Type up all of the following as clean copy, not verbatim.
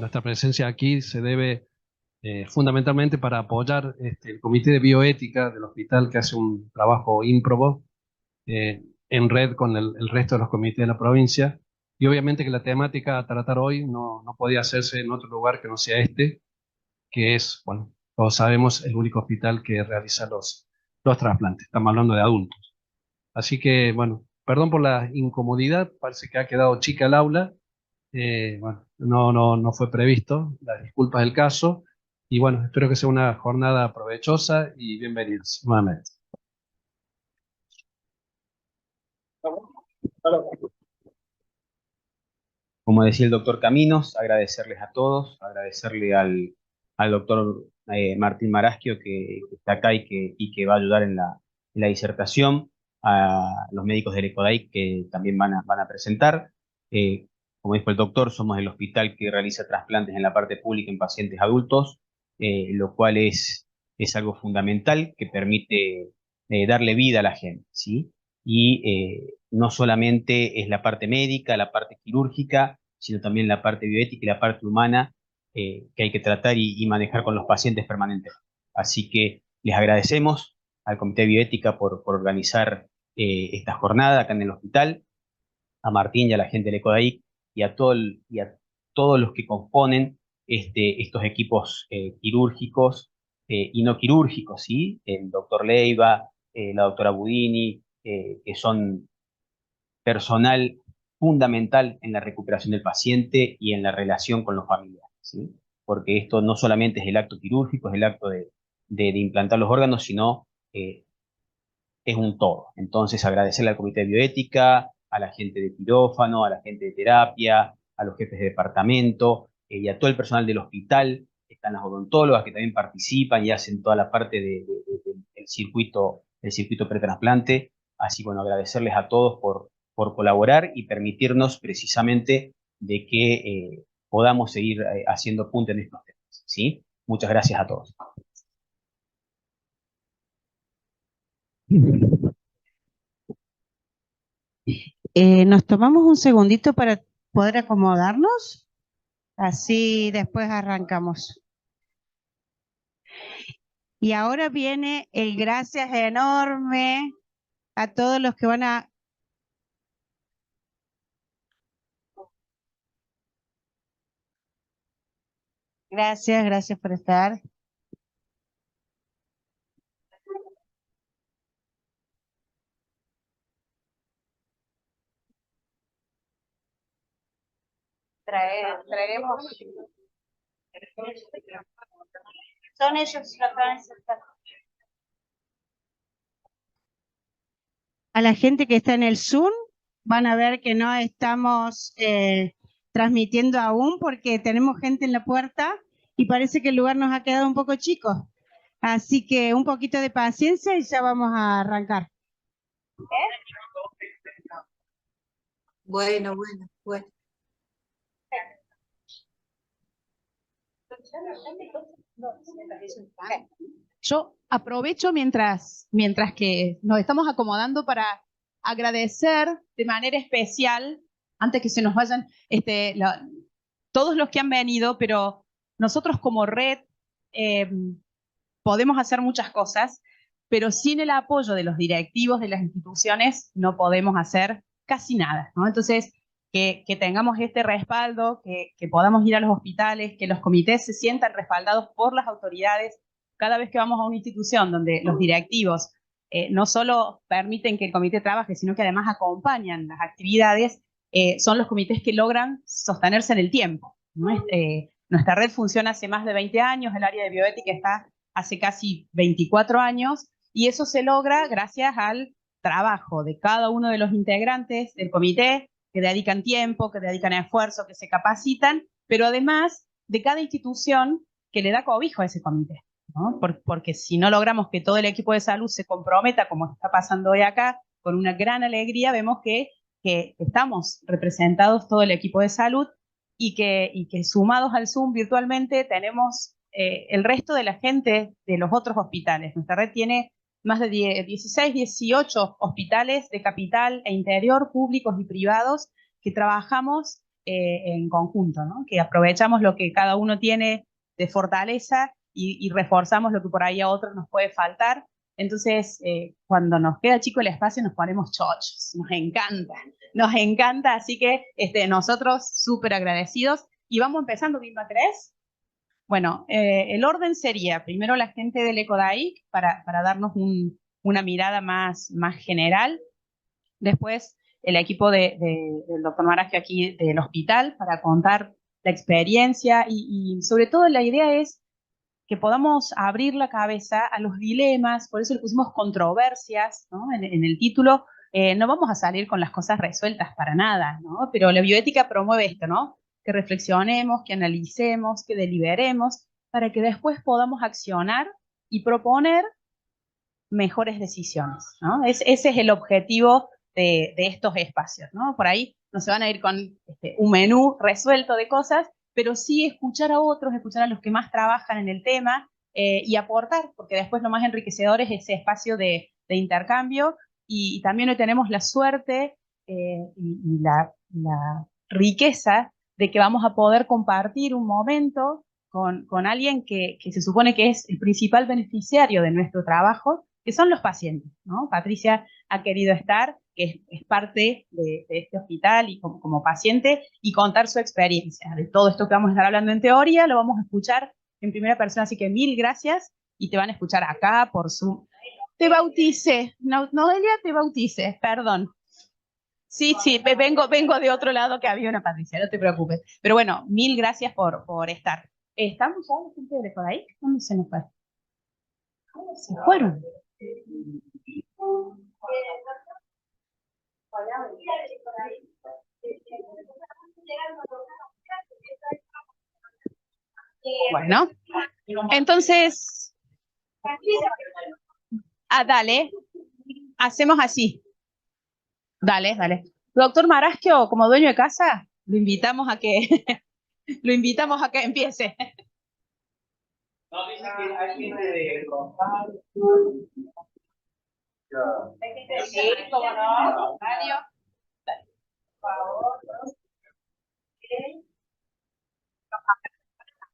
nuestra presencia aquí se debe fundamentalmente para apoyar el Comité de Bioética del hospital, que hace un trabajo ímprobo en red con el resto de los comités de la provincia. Y obviamente que la temática a tratar hoy no podía hacerse en otro lugar que no sea este, que es, bueno, todos sabemos, el único hospital que realiza los trasplantes. Estamos hablando de adultos. Así que, bueno, perdón por la incomodidad, parece que ha quedado chica el aula. Bueno, no fue previsto, las disculpas del caso. Y bueno, espero que sea una jornada provechosa y bienvenidos nuevamente. Como decía el doctor Caminos, agradecerles a todos, agradecerle al doctor Martín Maraschio que está acá y que va a ayudar en la disertación, a los médicos del ECODAIC que también van a presentar. Eh, Como dijo el doctor, somos el hospital que realiza trasplantes en la parte pública en pacientes adultos, lo cual es algo fundamental que permite darle vida a la gente, ¿sí? Y no solamente es la parte médica, la parte quirúrgica, sino también la parte bioética y la parte humana que hay que tratar y manejar con los pacientes permanentemente. Así que les agradecemos al Comité de Bioética por organizar esta jornada acá en el hospital, a Martín y a la gente del ECODAIC y a todos los que componen estos equipos quirúrgicos y no quirúrgicos, ¿sí? El doctor Leiva, la doctora Budini, que son personal fundamental en la recuperación del paciente y en la relación con los familiares, ¿sí? Porque esto no solamente es el acto quirúrgico, es el acto de implantar los órganos, sino es un todo. Entonces, agradecerle al Comité de Bioética, a la gente de quirófano, a la gente de terapia, a los jefes de departamento y a todo el personal del hospital. Están las odontólogas que también participan y hacen toda la parte del circuito pretrasplante. Así, bueno, agradecerles a todos por colaborar y permitirnos precisamente de que podamos seguir haciendo punto en estos temas, ¿sí? Muchas gracias a todos. Nos tomamos un segundito para poder acomodarnos, así después arrancamos. Y ahora viene el gracias enorme a todos los que van a... Gracias por estar. Traeremos. Son ellos los que van a insertar. A la gente que está en el Zoom, van a ver que no estamos transmitiendo aún porque tenemos gente en la puerta y parece que el lugar nos ha quedado un poco chico. Así que un poquito de paciencia y ya vamos a arrancar. Bueno. Yo aprovecho mientras que nos estamos acomodando para agradecer de manera especial, antes que se nos vayan todos los que han venido, pero nosotros como red podemos hacer muchas cosas, pero sin el apoyo de los directivos de las instituciones no podemos hacer casi nada, ¿no? Entonces, que tengamos este respaldo, que podamos ir a los hospitales, que los comités se sientan respaldados por las autoridades. Cada vez que vamos a una institución donde los directivos no solo permiten que el comité trabaje, sino que además acompañan las actividades, son los comités que logran sostenerse en el tiempo, ¿no? Nuestra red funciona hace más de 20 años, el área de bioética está hace casi 24 años, y eso se logra gracias al trabajo de cada uno de los integrantes del comité, que dedican tiempo, que dedican esfuerzo, que se capacitan, pero además de cada institución que le da cobijo a ese comité, ¿no? Porque si no logramos que todo el equipo de salud se comprometa, como está pasando hoy acá, con una gran alegría vemos que estamos representados todo el equipo de salud y que sumados al Zoom virtualmente tenemos el resto de la gente de los otros hospitales. Nuestra red tiene más de 16, 18 hospitales de capital e interior, públicos y privados, que trabajamos en conjunto, ¿no? Que aprovechamos lo que cada uno tiene de fortaleza y reforzamos lo que por ahí a otros nos puede faltar. Entonces, cuando nos queda chico el espacio, nos ponemos chochos, nos encanta, así que nosotros súper agradecidos. Y vamos empezando, Vilma, ¿crees? Bueno, el orden sería primero la gente del ECODAIC para darnos una mirada más general, después el equipo del doctor Marasquio aquí del hospital para contar la experiencia y sobre todo la idea es que podamos abrir la cabeza a los dilemas, por eso le pusimos controversias, ¿no? En el título no vamos a salir con las cosas resueltas para nada, ¿no? Pero la bioética promueve esto, ¿no? Que reflexionemos, que analicemos, que deliberemos, para que después podamos accionar y proponer mejores decisiones, ¿no? Ese es el objetivo de estos espacios, ¿no? Por ahí no se van a ir con un menú resuelto de cosas, pero sí escuchar a otros, escuchar a los que más trabajan en el tema y aportar, porque después lo más enriquecedor es ese espacio de intercambio y también hoy tenemos la suerte y la riqueza de que vamos a poder compartir un momento con alguien que se supone que es el principal beneficiario de nuestro trabajo, que son los pacientes, ¿no? Patricia ha querido estar, que es parte de este hospital y como paciente, y contar su experiencia. De todo esto que vamos a estar hablando en teoría, lo vamos a escuchar en primera persona, así que 1000 gracias, y te van a escuchar acá por Zoom. Te bauticé, Noelia, te bauticé, perdón. Sí, vengo de otro lado que había una Patricia, no te preocupes. Pero bueno, 1000 gracias por estar. ¿Estamos ya la gente de por ahí? ¿Dónde se nos fue? Se fueron. Bueno, entonces, dale, hacemos así. Dale. Doctor Marasquio, como dueño de casa, lo invitamos a que empiece. No, dice que hay gente de sí, cómo no, Mario. Por favor.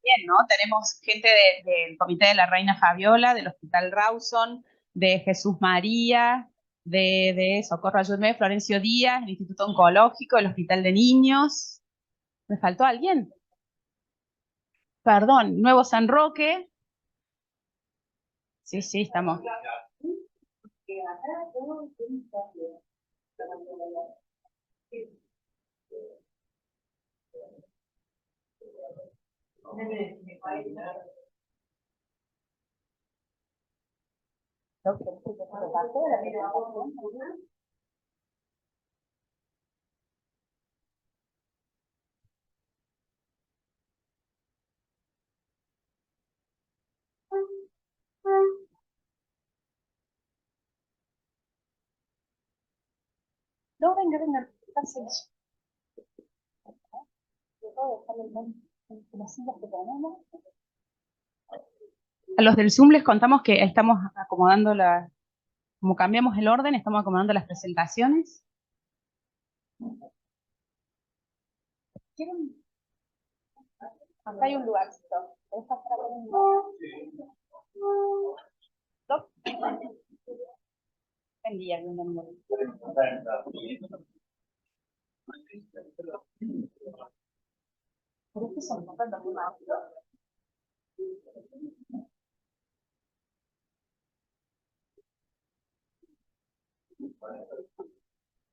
Bien, ¿no? Tenemos gente del Comité de la Reina Fabiola, del Hospital Rawson, de Jesús María, de Socorro Ayúdame, Florencio Díaz, el Instituto Oncológico, el Hospital de Niños. ¿Me faltó alguien? Perdón, Nuevo San Roque. Sí, estamos. No, venga, pásense. A los del Zoom les contamos que estamos acomodando como cambiamos el orden, estamos acomodando las presentaciones. ¿Quieren? Acá hay un lugarcito. ¿Puedes pasar a ver un lugar? ¿Stop? Buen día, bienvenido. ¿Por qué son tantas más?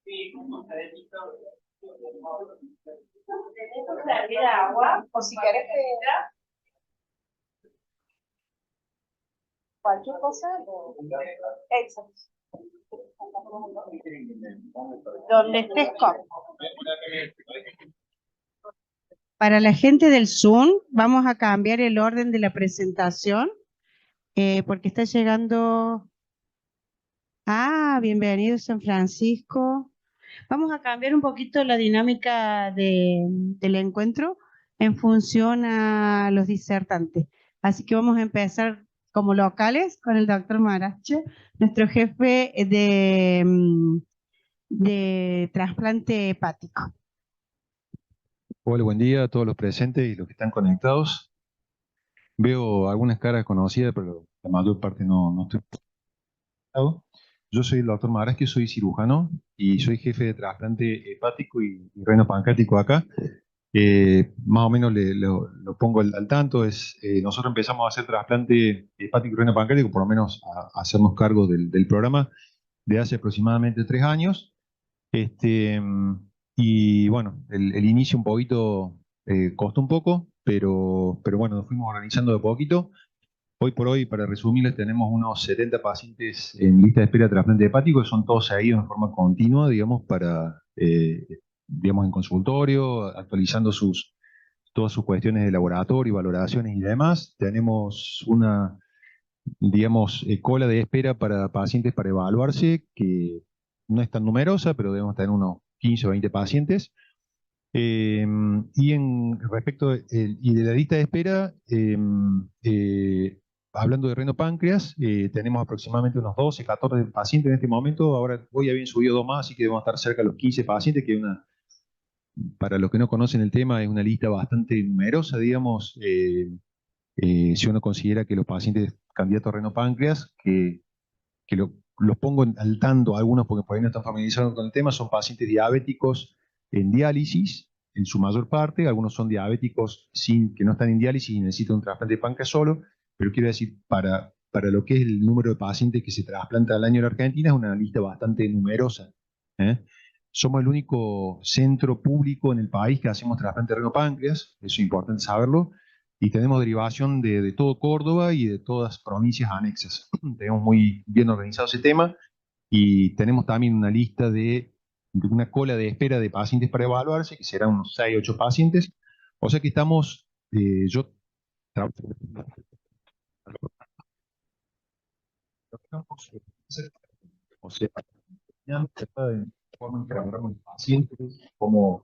Sí, como se necesita. ¿Tenemos que servir agua? O si querés cualquier cosa. Exacto. Donde estés cómodo. Para la gente del Zoom, vamos a cambiar el orden de la presentación porque está llegando. Bienvenido San Francisco. Vamos a cambiar un poquito la dinámica del encuentro en función a los disertantes. Así que vamos a empezar como locales con el doctor Marasquio, nuestro jefe de trasplante hepático. Hola, buen día a todos los presentes y los que están conectados. Veo algunas caras conocidas, pero la mayor parte no estoy conectado. Yo soy el doctor Marasquio, soy cirujano y soy jefe de trasplante hepático y renio pancreático acá. Más o menos lo pongo al tanto. Nosotros empezamos a hacer trasplante hepático y renio pancreático, por lo menos a hacernos cargo del programa de hace aproximadamente 3 años. Este, y bueno, el inicio un poquito costó un poco, pero bueno, nos fuimos organizando de poquito. Hoy por hoy, para resumirles, tenemos unos 70 pacientes en lista de espera de trasplante hepático, que son todos seguidos en forma continua, digamos, digamos, en consultorio, actualizando todas sus cuestiones de laboratorio, valoraciones y demás. Tenemos una, digamos, cola de espera para pacientes para evaluarse, que no es tan numerosa, pero debemos tener unos 15 o 20 pacientes. Y respecto y de la lista de espera, hablando de renopáncreas, tenemos aproximadamente unos 12, 14 pacientes en este momento. Ahora hoy habían subido 2 más, así que debemos estar cerca de los 15 pacientes, que para los que no conocen el tema, es una lista bastante numerosa, digamos. Si uno considera que los pacientes candidatos a renopáncreas, que los pongo al tanto, algunos porque por ahí no están familiarizados con el tema, son pacientes diabéticos en diálisis, en su mayor parte. Algunos son diabéticos que no están en diálisis y necesitan un trasplante de páncreas solo, pero quiero decir, para lo que es el número de pacientes que se trasplantan al año en la Argentina, es una lista bastante numerosa, ¿eh? Somos el único centro público en el país que hacemos trasplante de renopáncreas, eso es importante saberlo, y tenemos derivación de todo Córdoba y de todas provincias anexas. Tenemos muy bien organizado ese tema y tenemos también una lista de una cola de espera de pacientes para evaluarse, que serán unos 6, 8 pacientes. O sea que estamos, yo trabajo, o sea, de forma en que trabajamos con pacientes, bueno,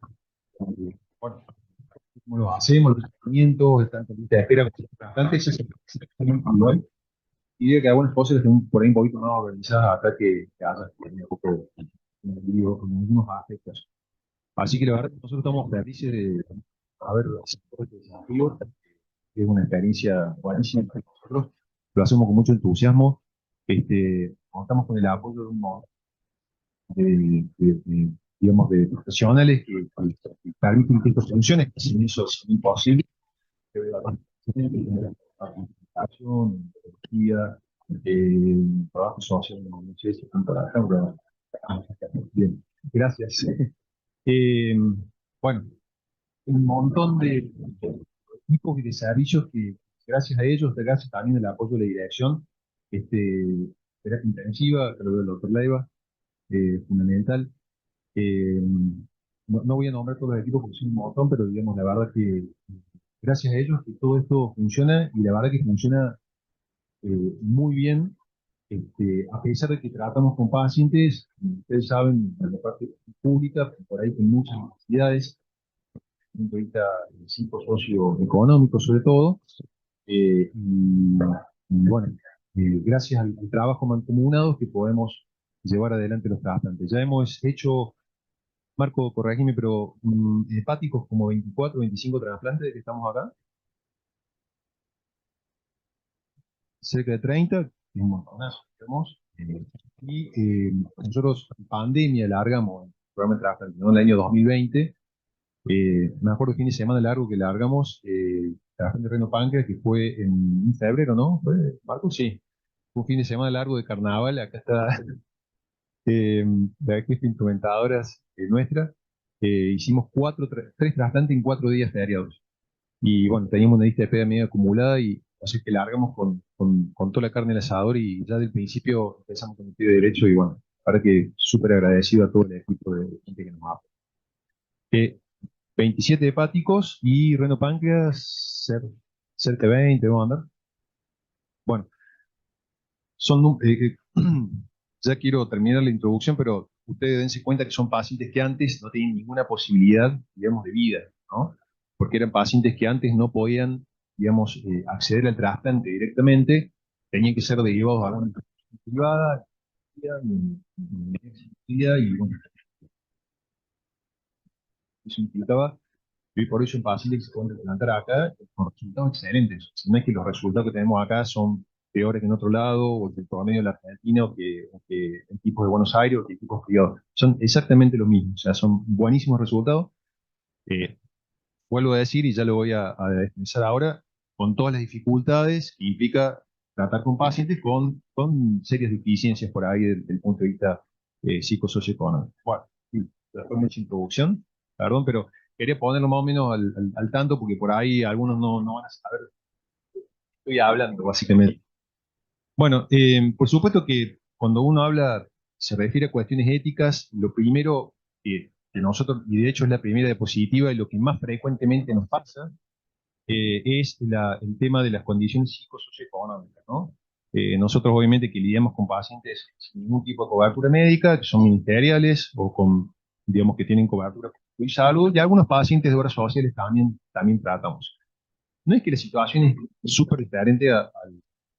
cómo lo hacemos, los tratamientos, están en lista de espera, bastante, ese es el individual. Y diría que algunas cosas están por ahí un poquito más organizadas hasta que haya un poco en algunos aspectos. Así que la verdad que nosotros estamos felices de haber aceptado este desafío, que es una experiencia buenísima para nosotros. Lo hacemos con mucho entusiasmo. Contamos con el apoyo de un montón digamos, de profesionales que permiten que esto funcione, que sin eso es imposible. Participación, tecnología, trabajo social, no sé si están trabajando, pero bien, gracias. Eh, bueno, un montón de equipos y de servicios que, gracias a ellos, gracias también al apoyo de la dirección, terapia intensiva, que lo veo el doctor Leiva, fundamental. Eh, no voy a nombrar todos los equipos porque son un montón, pero digamos, la verdad que gracias a ellos que todo esto funciona y la verdad que funciona muy bien, a pesar de que tratamos con pacientes, ustedes saben, en la parte pública, por ahí con muchas necesidades, un punto de vista psicosocioeconómico sobre todo, y bueno, gracias al trabajo mancomunado que podemos llevar adelante los trasplantes. Ya hemos hecho, Marco, corregime, pero hepáticos como 24, 25 trasplantes que estamos acá, cerca de 30, que es un montonazo, digamos. Nosotros en pandemia largamos el programa de trasplante, ¿no? En el año 2020. Me acuerdo el fin de semana largo que largamos trasplante de reno páncreas, que fue en febrero, ¿no? ¿Fue, Marco? Sí. Fue un fin de semana largo de carnaval. Acá está la jefe instrumentadoras nuestra. Hicimos 3 trasplantes en 4 días feriados. Y bueno, teníamos una lista de espera medio acumulada y así que largamos con toda la carne al asador y ya del principio empezamos con el pie derecho y bueno, para que súper agradecido a todo el equipo de gente que nos apoya. 27 hepáticos y renopáncreas, cerca de 20, vamos a andar. Bueno, ya quiero terminar la introducción, pero ustedes dense cuenta que son pacientes que antes no tenían ninguna posibilidad, digamos, de vida, ¿no? Porque eran pacientes que antes no podían, digamos, acceder al trasplante directamente, tenían que ser derivados a alguna institución privada, y bueno, eso implicaba Y por eso en pacientes que se pueden trasplantar acá con resultados excelentes. O sea, no es que los resultados que tenemos acá son peores que en otro lado, o que el promedio de la Argentina, o que equipos de Buenos Aires, o que equipos privados. Son exactamente lo mismo. O sea, son buenísimos resultados. Eh, Vuelvo a decir, y ya lo voy a expresar ahora, con todas las dificultades que implica tratar con pacientes con serias deficiencias por ahí desde el punto de vista psicosocioeconómico. Bueno, sí, fue mucha introducción, perdón, pero quería ponerlo más o menos al tanto porque por ahí algunos no van a saber de qué estoy hablando, básicamente. Bueno, por supuesto que cuando uno habla, se refiere a cuestiones éticas, lo primero que nosotros, y de hecho es la primera diapositiva, y lo que más frecuentemente nos pasa, es el tema de las condiciones psicosocioeconómicas, ¿no? Nosotros obviamente que lidiamos con pacientes sin ningún tipo de cobertura médica, que son ministeriales o con, digamos, que tienen cobertura de salud, y algunos pacientes de obras sociales también tratamos. No es que la situación es súper diferente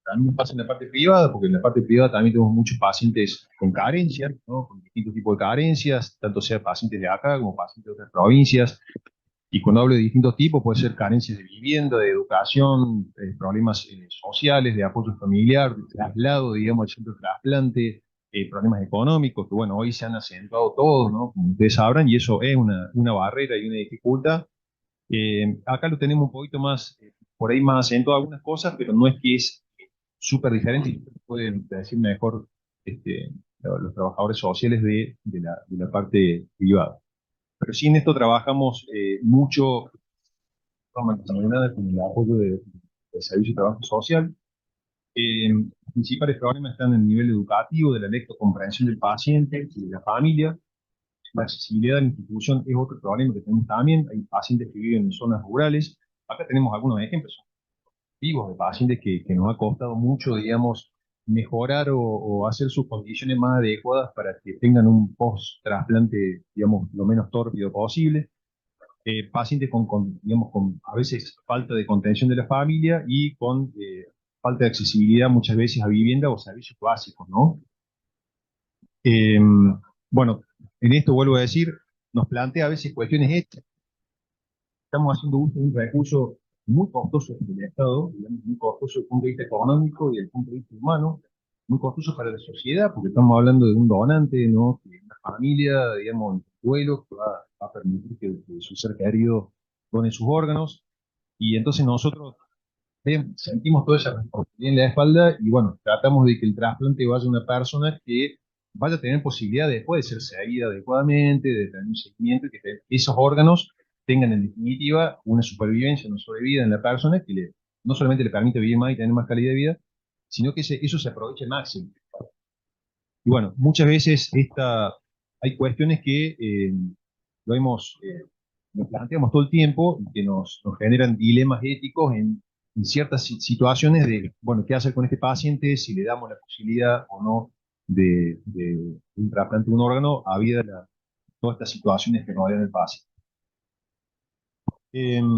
también pasa en la parte privada, porque en la parte privada también tenemos muchos pacientes con carencias, ¿no? Con distintos tipos de carencias, tanto sea pacientes de acá como pacientes de otras provincias. Y cuando hablo de distintos tipos, puede ser carencias de vivienda, de educación, problemas sociales, de apoyo familiar, de traslado, digamos, al centro de trasplante, problemas económicos, que bueno, hoy se han acentuado todos, ¿no? Como ustedes sabrán, y eso es una barrera y una dificultad. Acá lo tenemos un poquito más, por ahí más acentuado algunas cosas, pero no es que es súper diferente, y pueden decir mejor los trabajadores sociales de la parte privada. Pero sí en esto trabajamos mucho de forma mancomunada con el apoyo del Servicio de Trabajo Social. Los principales problemas están en el nivel educativo, de la lectocomprensión del paciente y de la familia. La accesibilidad de la institución es otro problema que tenemos también. Hay pacientes que viven en zonas rurales. Acá tenemos algunos ejemplos vivos de pacientes que nos ha costado mucho, digamos, mejorar o hacer sus condiciones más adecuadas para que tengan un post-trasplante, digamos, lo menos tórpido posible. Pacientes digamos, con a veces falta de contención de la familia y con falta de accesibilidad muchas veces a vivienda o servicios básicos, ¿no? Eh, bueno, en esto vuelvo a decir, nos plantea a veces cuestiones éticas. Estamos haciendo uso de un recurso muy costoso del Estado, digamos, muy costoso desde el punto de vista económico y desde el punto de vista humano, muy costoso para la sociedad, porque estamos hablando de un donante, ¿no? Que una familia, digamos, en duelo, que va a permitir que su ser querido done sus órganos, y entonces nosotros sentimos toda esa responsabilidad en la espalda, y bueno, tratamos de que el trasplante vaya a una persona que vaya a tener posibilidad después de ser seguida adecuadamente, de tener un seguimiento, y que esos órganos tengan en definitiva una supervivencia, una sobrevida en la persona que no solamente le permite vivir más y tener más calidad de vida, sino que eso se aproveche al máximo. Y bueno, muchas veces hay cuestiones que nos planteamos todo el tiempo y que nos generan dilemas éticos en ciertas situaciones de, bueno, ¿qué hacer con este paciente si le damos la posibilidad o no de un trasplante de un órgano a vida de todas estas situaciones que rodean al paciente? En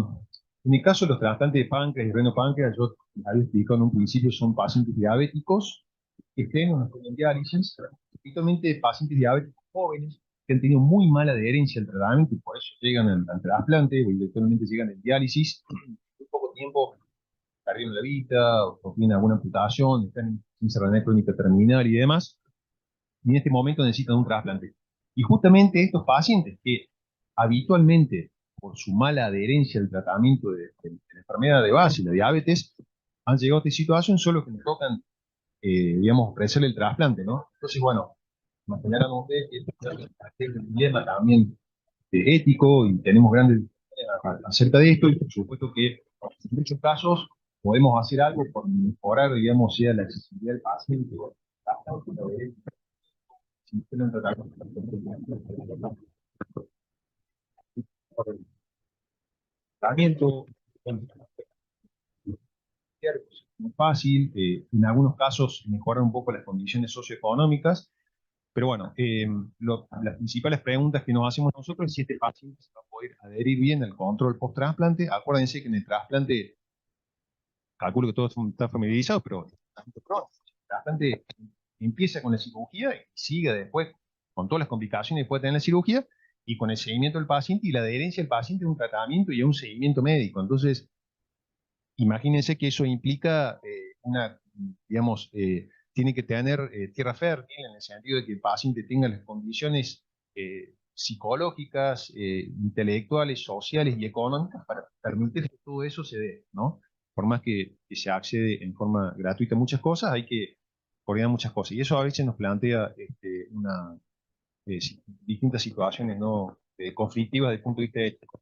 el caso de los trasplantes de páncreas y renopáncreas, yo había explicado en un principio, son pacientes diabéticos que estén en diálisis, habitualmente pacientes diabéticos jóvenes que han tenido muy mala adherencia al tratamiento y por eso llegan al trasplante o eventualmente llegan en diálisis. En poco tiempo perdieron la vida o tienen alguna amputación, están en insuficiencia crónica terminal y demás, y en este momento necesitan un trasplante. Y justamente estos pacientes que habitualmente, por su mala adherencia al tratamiento de la enfermedad de base, la diabetes, han llegado a esta situación solo que nos tocan, digamos, ofrecerle el trasplante, ¿no? Entonces, bueno, imaginarán ustedes que es un dilema también ético y tenemos grandes discusiones acerca de esto y por supuesto que en muchos casos podemos hacer algo por mejorar, digamos, sea la accesibilidad del paciente o si usted no trata por el tratamiento, muy fácil, en algunos casos mejorar un poco las condiciones socioeconómicas, pero bueno, las principales preguntas que nos hacemos nosotros es si este paciente se va a poder adherir bien al control post-trasplante. Acuérdense que en el trasplante, calculo que todos están familiarizados, pero el trasplante empieza con la cirugía y sigue después con todas las complicaciones que puede tener la cirugía, y con el seguimiento del paciente y la adherencia del paciente a un tratamiento y a un seguimiento médico. Entonces, imagínense que eso implica digamos, tiene que tener tierra fértil en el sentido de que el paciente tenga las condiciones psicológicas, intelectuales, sociales y económicas para permitir que todo eso se dé, ¿no? Por más que se accede en forma gratuita a muchas cosas, hay que coordinar muchas cosas. Y eso a veces nos plantea distintas situaciones no conflictivas desde el punto de vista ético.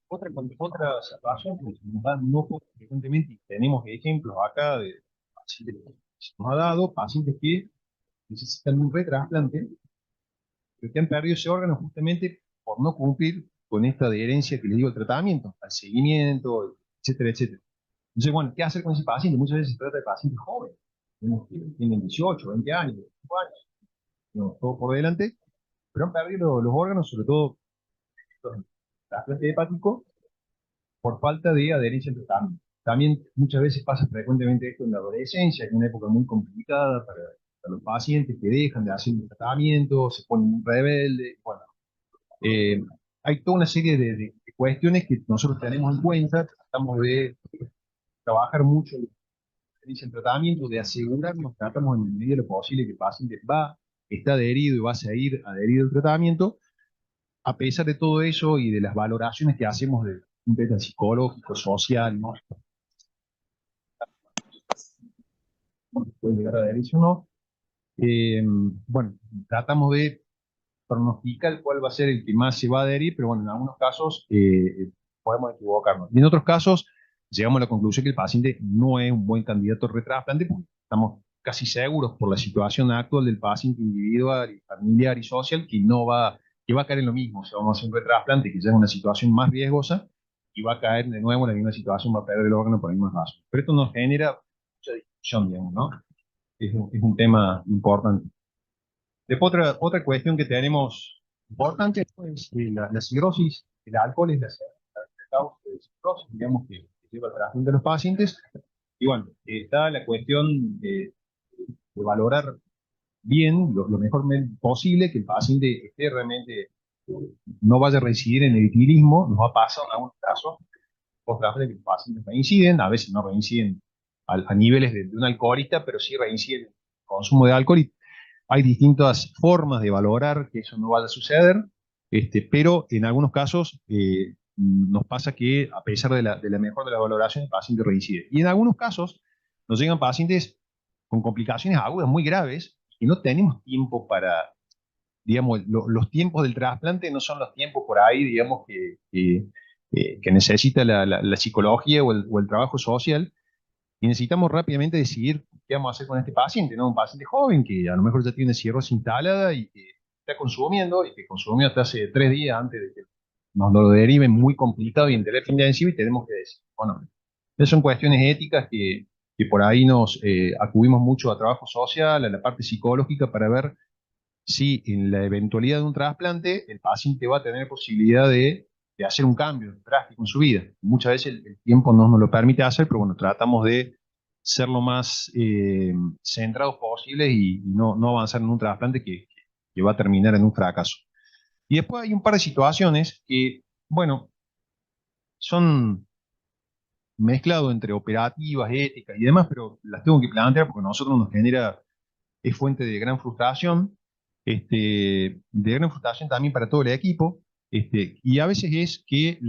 Otra situación que nos da no frecuentemente, y tenemos ejemplos acá de pacientes que se nos ha dado, pacientes que necesitan un retrasplante, pero que han perdido ese órgano justamente por no cumplir con esta adherencia que les digo al tratamiento, al seguimiento, etcétera, etcétera. Entonces, bueno, ¿qué hacer con ese paciente? Muchas veces se trata de pacientes jóvenes, que tienen 18, 20 años, 25 años, no, todo por delante, pero han perdido los órganos, sobre todo los trasplantes hepáticos, por falta de adherencia al tratamiento. También muchas veces pasa frecuentemente esto en la adolescencia, que es una época muy complicada para los pacientes que dejan de hacer el tratamiento, se ponen muy rebeldes. Bueno, hay toda una serie de cuestiones que nosotros tenemos en cuenta, tratamos de trabajar mucho en la adherencia al tratamiento, de asegurarnos, tratamos en la medida de lo posible que el paciente está adherido y va a seguir adherido al tratamiento. A pesar de todo eso y de las valoraciones que hacemos de un tema psicológico, social, ¿no? Puede llegar a adherirse o no. Bueno, tratamos de pronosticar cuál va a ser el que más se va a adherir, pero bueno, en algunos casos podemos equivocarnos. Y en otros casos llegamos a la conclusión que el paciente no es un buen candidato al retrasplante, porque estamos casi seguros por la situación actual del paciente individual, y familiar y social, que va a caer en lo mismo. O sea, vamos a hacer un retrasplante que ya es una situación más riesgosa y va a caer de nuevo en la misma situación, va a perder el órgano por la misma razón. Pero esto nos genera mucha discusión, digamos, ¿no? Es un tema importante. Después otra cuestión que tenemos importante es la cirrosis. El alcohol es la causa de cirrosis, digamos, que lleva al tratamiento de los pacientes. Y bueno, está la cuestión de valorar bien, lo mejor posible, que el paciente esté realmente, no vaya a reincidir en el etilismo. Nos ha pasado en algunos casos, que los pacientes reinciden, a veces no reinciden a niveles de un alcoholista, pero sí reinciden en el consumo de alcohol. Y hay distintas formas de valorar que eso no vaya a suceder, pero en algunos casos nos pasa que a pesar de la mejor de la valoración, el paciente reincide. Y en algunos casos nos llegan pacientes con complicaciones agudas muy graves y no tenemos tiempo para, digamos, los tiempos del trasplante no son los tiempos por ahí, digamos, que necesita la psicología o el trabajo social, y necesitamos rápidamente decidir qué vamos a hacer con este paciente, ¿no? Un paciente joven que a lo mejor ya tiene cirrosis instalada y que está consumiendo, y que consumió hasta hace 3 días antes de que nos lo deriven muy complicado y en terapia intensiva, y tenemos que decir, bueno, esas son cuestiones éticas que por ahí nos acudimos mucho a trabajo social, a la parte psicológica, para ver si en la eventualidad de un trasplante el paciente va a tener posibilidad de hacer un cambio drástico en su vida. Muchas veces el tiempo no nos lo permite hacer, pero bueno, tratamos de ser lo más centrados posibles y no avanzar en un trasplante que va a terminar en un fracaso. Y después hay un par de situaciones que, bueno, son mezclados entre operativas, éticas y demás, pero las tengo que plantear porque a nosotros nos genera, es fuente de gran frustración, de gran frustración también para todo el equipo, y a veces es que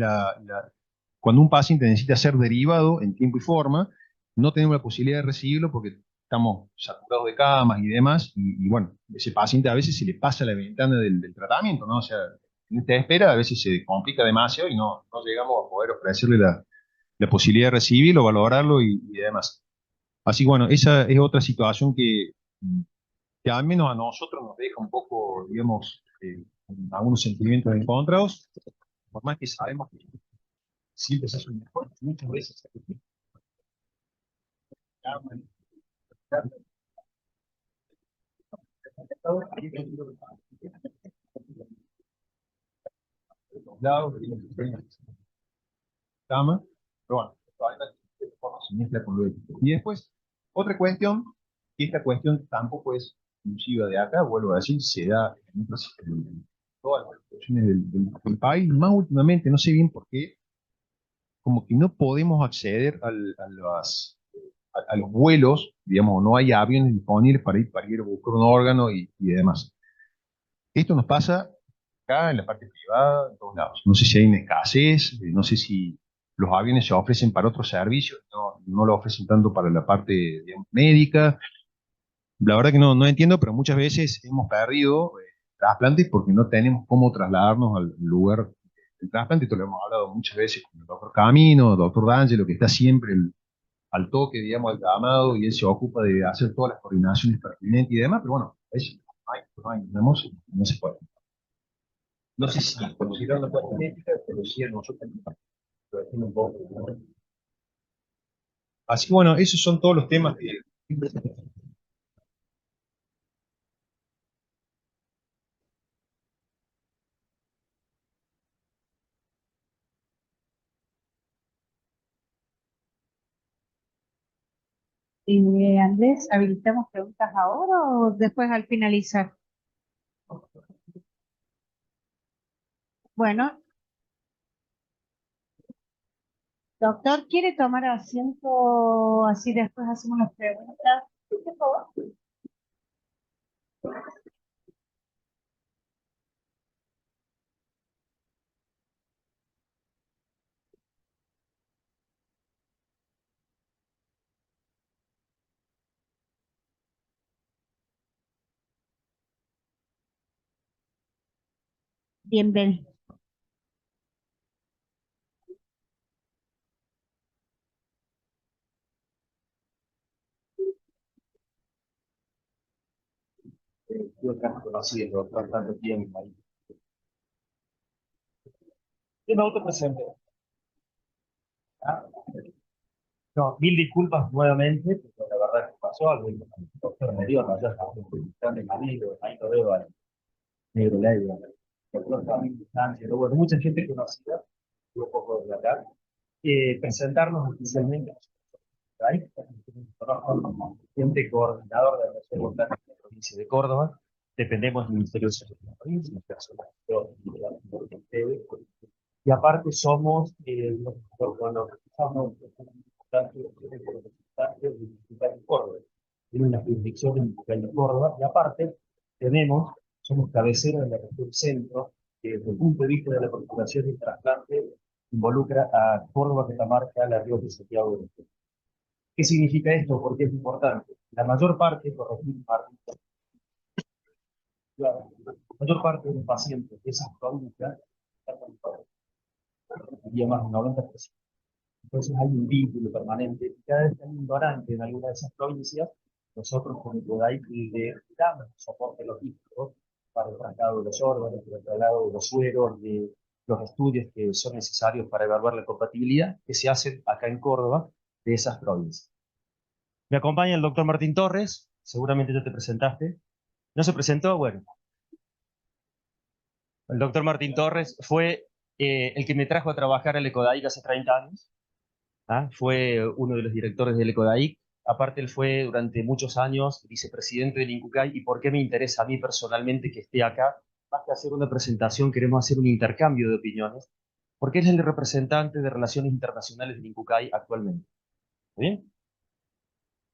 cuando un paciente necesita ser derivado en tiempo y forma, no tenemos la posibilidad de recibirlo porque estamos saturados de camas y demás, y bueno, ese paciente a veces se le pasa la ventana del tratamiento, ¿no? O sea, en esta espera a veces se complica demasiado y no llegamos a poder ofrecerle la posibilidad de recibirlo, valorarlo y demás. Así que bueno, esa es otra situación que al menos a nosotros nos deja un poco, digamos, con algunos sentimientos encontrados, por más que sabemos que siempre se hace mejor, muchas veces pero bueno, se mezcla con lo ético. Y después, otra cuestión, y esta cuestión tampoco es exclusiva de acá, vuelvo a decir, se da en otras todas las instituciones del país, más últimamente, no sé bien por qué, como que no podemos acceder a los vuelos, digamos, no hay aviones disponibles para ir a buscar un órgano y demás. Esto nos pasa acá en la parte privada, en todos lados. No sé si hay una escasez, no sé si los aviones se ofrecen para otros servicios, no lo ofrecen tanto para la parte, digamos, médica. La verdad que no entiendo, pero muchas veces hemos perdido trasplantes porque no tenemos cómo trasladarnos al lugar del trasplante. Esto lo hemos hablado muchas veces con el doctor Camino, el doctor D'Angelo, que está siempre al toque, digamos, al llamado, y él se ocupa de hacer todas las coordinaciones pertinentes y demás, pero bueno, a veces no se puede. No sé si consideran la parte genética, pero sí a nosotros lo decimos un poco. Así que bueno, esos son todos los temas que... Andrés, ¿habilitamos preguntas ahora o después al finalizar? Bueno, doctor, ¿quiere tomar asiento? Así después hacemos las preguntas. Por favor. Bienvenido. Yo casi conocí el doctor tanto tiempo ahí. Yo me autopresenté. ¿Ah? No, mil disculpas nuevamente, porque la verdad que pasó algo. El doctor me dio, no, ya está en el marido, ahí lo veo al negro Leiva. El doctor también distancia, bueno, mucha gente conocida, un poco de acá. Presentarnos oficialmente. Ahí, trabajo como agente coordinador de la Relación Local de la provincia de Córdoba. Dependemos del Ministerio de Salud de la provincia, en este caso, de ustedes. Y aparte somos bueno, somos representantes del Municipal de Córdoba. Tiene una jurisdicción del Municipal de Córdoba. Y aparte somos cabecera de la región centro, que desde el punto de vista de la procuración y el trasplante involucra a Córdoba, Catamarca, La Rioja y Santiago de Chile. ¿Qué significa esto? Porque es importante. La mayor parte, de los pacientes de esas provincias diría más del 90%. Entonces hay un vínculo permanente. Y cada vez que hay un donante en alguna de esas provincias, nosotros con el CODAIC le damos soporte logístico para el traslado de los órganos, para el traslado de los sueros, de los estudios que son necesarios para evaluar la compatibilidad que se hacen acá en Córdoba de esas provincias. Me acompaña el doctor Martín Torres, seguramente ya te presentaste. ¿No se presentó? Bueno. El doctor Martín Torres fue el que me trajo a trabajar al ECODAIC hace 30 años. ¿Ah? Fue uno de los directores del ECODAIC. Aparte, él fue durante muchos años vicepresidente del INCUCAI. ¿Y por qué me interesa a mí personalmente que esté acá? Más que hacer una presentación, queremos hacer un intercambio de opiniones, porque él es el representante de Relaciones Internacionales del INCUCAI actualmente. ¿Está bien?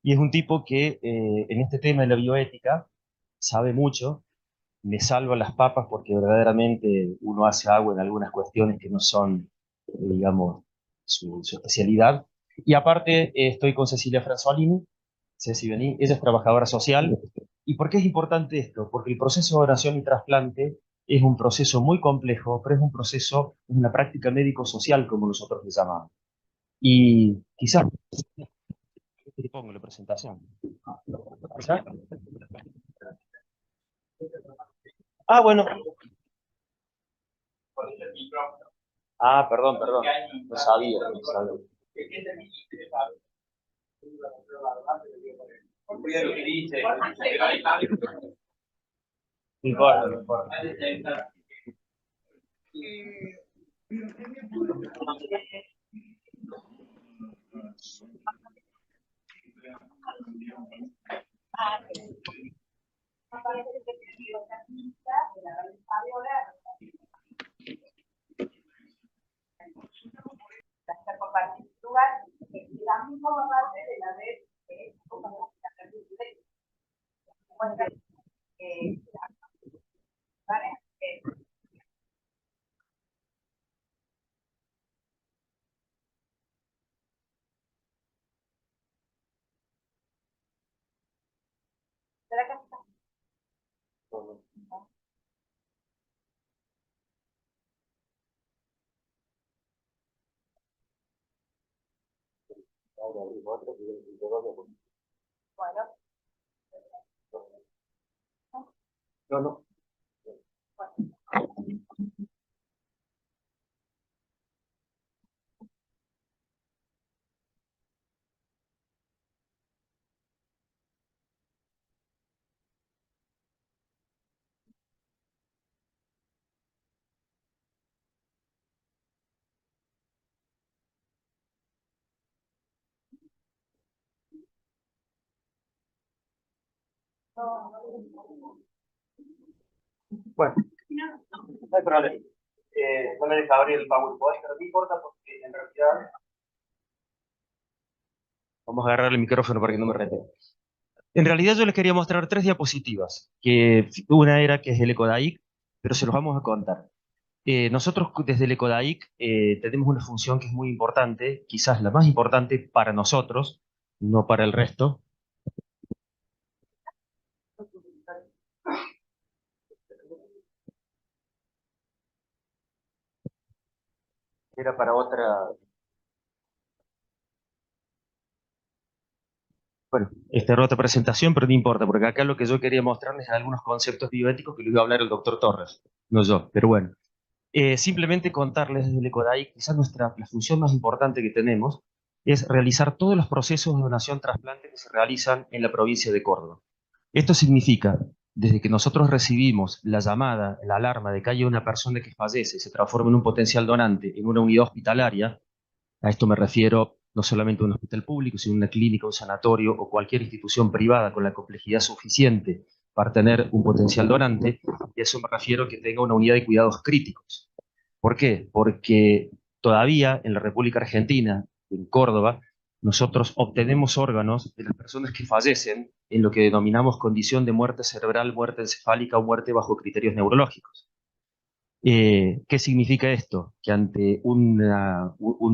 Y es un tipo que en este tema de la bioética sabe mucho, me salva las papas porque verdaderamente uno hace agua en algunas cuestiones que no son, digamos, su especialidad. Y aparte estoy con Cecilia Franzolini, Ceci Bení, ella es trabajadora social. ¿Y por qué es importante esto? Porque el proceso de oración y trasplante es un proceso muy complejo, pero es un proceso, una práctica médico-social, como nosotros le llamamos. Y quizás te pongo la presentación. ¿Ya? Ah, bueno. Ah, perdón. No sabía. No importa. forma parte de la red de bueno. No, no. Bueno, no hay problema. No me deja abrir el PowerPoint, pero no importa porque en realidad... Vamos a agarrar el micrófono para que no me rete. En realidad yo les quería mostrar 3 diapositivas, que una era que es el ECODAIC, pero se los vamos a contar. Nosotros desde el ECODAIC tenemos una función que es muy importante, quizás la más importante para nosotros, no para el resto. Era para otra... Bueno, esta era otra presentación, pero no importa, porque acá lo que yo quería mostrarles es algunos conceptos bioéticos que lo iba a hablar el doctor Torres, no yo, pero bueno. Simplemente contarles desde el ECODAIC, quizás la función más importante que tenemos es realizar todos los procesos de donación-trasplante que se realizan en la provincia de Córdoba. Esto significa, desde que nosotros recibimos la llamada, la alarma de que haya una persona que fallece, se transforma en un potencial donante en una unidad hospitalaria, a esto me refiero no solamente a un hospital público, sino a una clínica, un sanatorio o cualquier institución privada con la complejidad suficiente para tener un potencial donante, y a eso me refiero que tenga una unidad de cuidados críticos. ¿Por qué? Porque todavía en la República Argentina, en Córdoba, nosotros obtenemos órganos de las personas que fallecen en lo que denominamos condición de muerte cerebral, muerte encefálica o muerte bajo criterios neurológicos. ¿Qué significa esto? Que ante un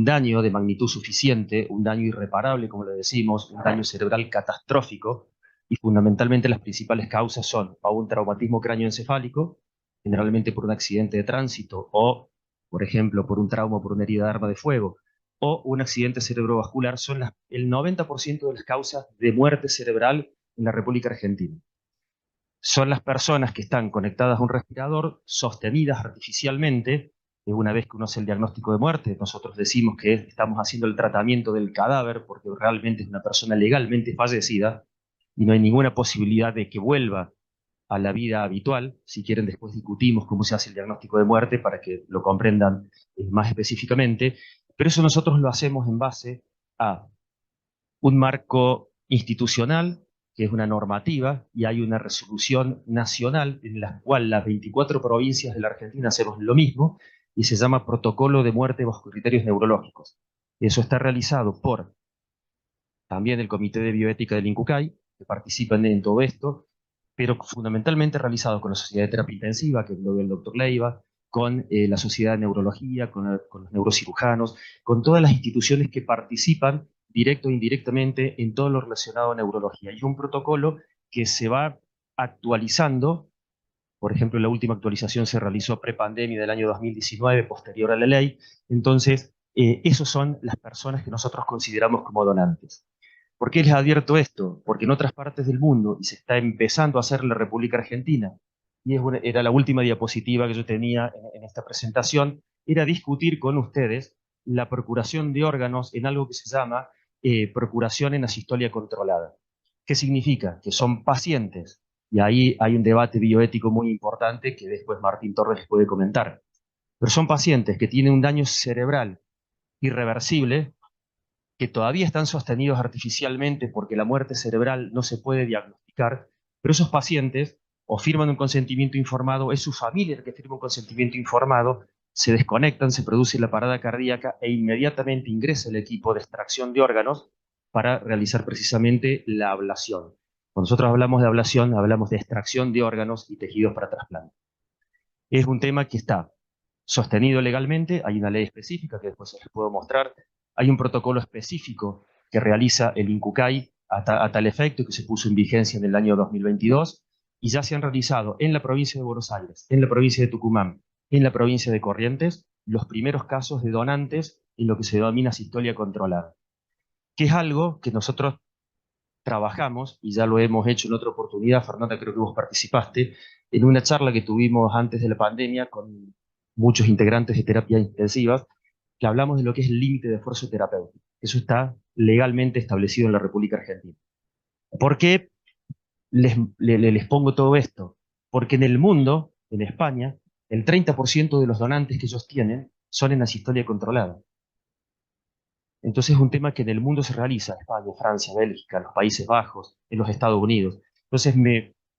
daño de magnitud suficiente, un daño irreparable, como le decimos, un daño cerebral catastrófico, y fundamentalmente las principales causas son o un traumatismo cráneoencefálico, generalmente por un accidente de tránsito, o, por ejemplo, por un trauma por una herida de arma de fuego, o un accidente cerebrovascular, son el 90% de las causas de muerte cerebral en la República Argentina. Son las personas que están conectadas a un respirador, sostenidas artificialmente. Una vez que uno hace el diagnóstico de muerte, nosotros decimos que estamos haciendo el tratamiento del cadáver porque realmente es una persona legalmente fallecida y no hay ninguna posibilidad de que vuelva a la vida habitual. Si quieren, después discutimos cómo se hace el diagnóstico de muerte para que lo comprendan más específicamente, pero eso nosotros lo hacemos en base a un marco institucional, que es una normativa, y hay una resolución nacional en la cual las 24 provincias de la Argentina hacemos lo mismo, y se llama Protocolo de Muerte bajo Criterios Neurológicos. Eso está realizado por también el Comité de Bioética del INCUCAI, que participan en todo esto, pero fundamentalmente realizado con la Sociedad de Terapia Intensiva, que lo ve el doctor Leiva, con la Sociedad de Neurología, con los neurocirujanos, con todas las instituciones que participan directo e indirectamente en todo lo relacionado a neurología. Y un protocolo que se va actualizando. Por ejemplo, la última actualización se realizó prepandemia del año 2019, posterior a la ley. Entonces, esos son las personas que nosotros consideramos como donantes. ¿Por qué les advierto esto? Porque en otras partes del mundo, y se está empezando a hacer en la República Argentina, y era la última diapositiva que yo tenía en esta presentación, era discutir con ustedes la procuración de órganos en algo que se llama procuración en asistolia controlada. ¿Qué significa? Que son pacientes, y ahí hay un debate bioético muy importante que después Martín Torres les puede comentar, pero son pacientes que tienen un daño cerebral irreversible, que todavía están sostenidos artificialmente porque la muerte cerebral no se puede diagnosticar, pero esos pacientes o firman un consentimiento informado, es su familia el que firma un consentimiento informado, se desconectan, se produce la parada cardíaca e inmediatamente ingresa el equipo de extracción de órganos para realizar precisamente la ablación. Cuando nosotros hablamos de ablación, hablamos de extracción de órganos y tejidos para trasplante. Es un tema que está sostenido legalmente, hay una ley específica que después les puedo mostrar, hay un protocolo específico que realiza el INCUCAI a tal efecto que se puso en vigencia en el año 2022, y ya se han realizado en la provincia de Buenos Aires, en la provincia de Tucumán, en la provincia de Corrientes, los primeros casos de donantes en lo que se denomina sistolia controlada, que es algo que nosotros trabajamos, y ya lo hemos hecho en otra oportunidad, Fernanda, creo que vos participaste, en una charla que tuvimos antes de la pandemia con muchos integrantes de terapias intensivas, que hablamos de lo que es el límite de esfuerzo terapéutico. Eso está legalmente establecido en la República Argentina. ¿Por qué les pongo todo esto? Porque en el mundo, en España, el 30% de los donantes que ellos tienen son en asistolia controlada. Entonces es un tema que en el mundo se realiza, España, Francia, Bélgica, los Países Bajos, en los Estados Unidos. Entonces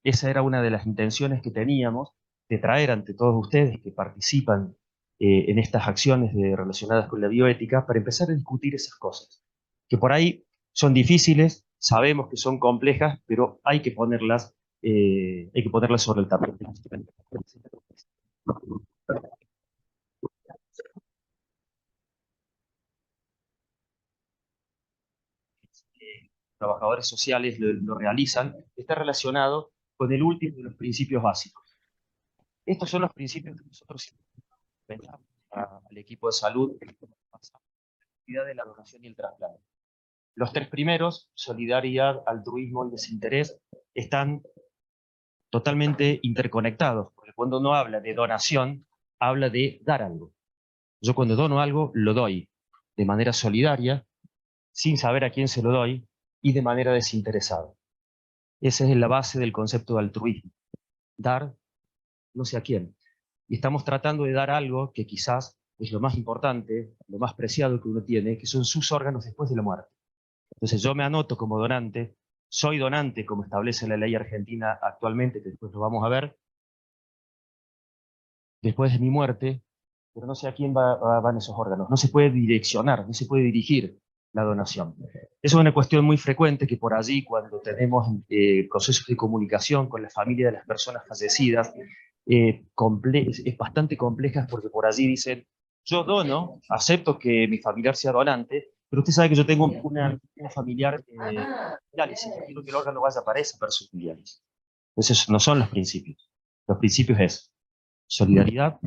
esa era una de las intenciones que teníamos, de traer ante todos ustedes que participan en estas acciones relacionadas con la bioética, para empezar a discutir esas cosas, que por ahí son difíciles, sabemos que son complejas, pero hay que ponerlas sobre el tapete. Trabajadores sociales lo realizan, está relacionado con el último de los principios básicos. Estos son los principios que nosotros pensamos al equipo de salud en la actividad de la donación y el trasplante. Los tres primeros, solidaridad, altruismo y desinterés, están totalmente interconectados, porque cuando uno habla de donación, habla de dar algo. Yo cuando dono algo, lo doy de manera solidaria, sin saber a quién se lo doy, y de manera desinteresada. Esa es la base del concepto de altruismo. Dar no sé a quién. Y estamos tratando de dar algo que quizás es lo más importante, lo más preciado que uno tiene, que son sus órganos después de la muerte. Entonces yo me anoto como donante, soy donante como establece la ley argentina actualmente, que después lo vamos a ver, después de mi muerte, pero no sé a quién van esos órganos. No se puede direccionar, no se puede dirigir la donación. Eso es una cuestión muy frecuente que por allí, cuando tenemos procesos de comunicación con la familia de las personas fallecidas, es bastante compleja, porque por allí dicen, yo dono, acepto que mi familiar sea donante, pero usted sabe que yo tengo una familiar diálisis, quiero que el órgano vaya para esa persona en diálisis. Entonces no son los principios. Los principios es solidaridad,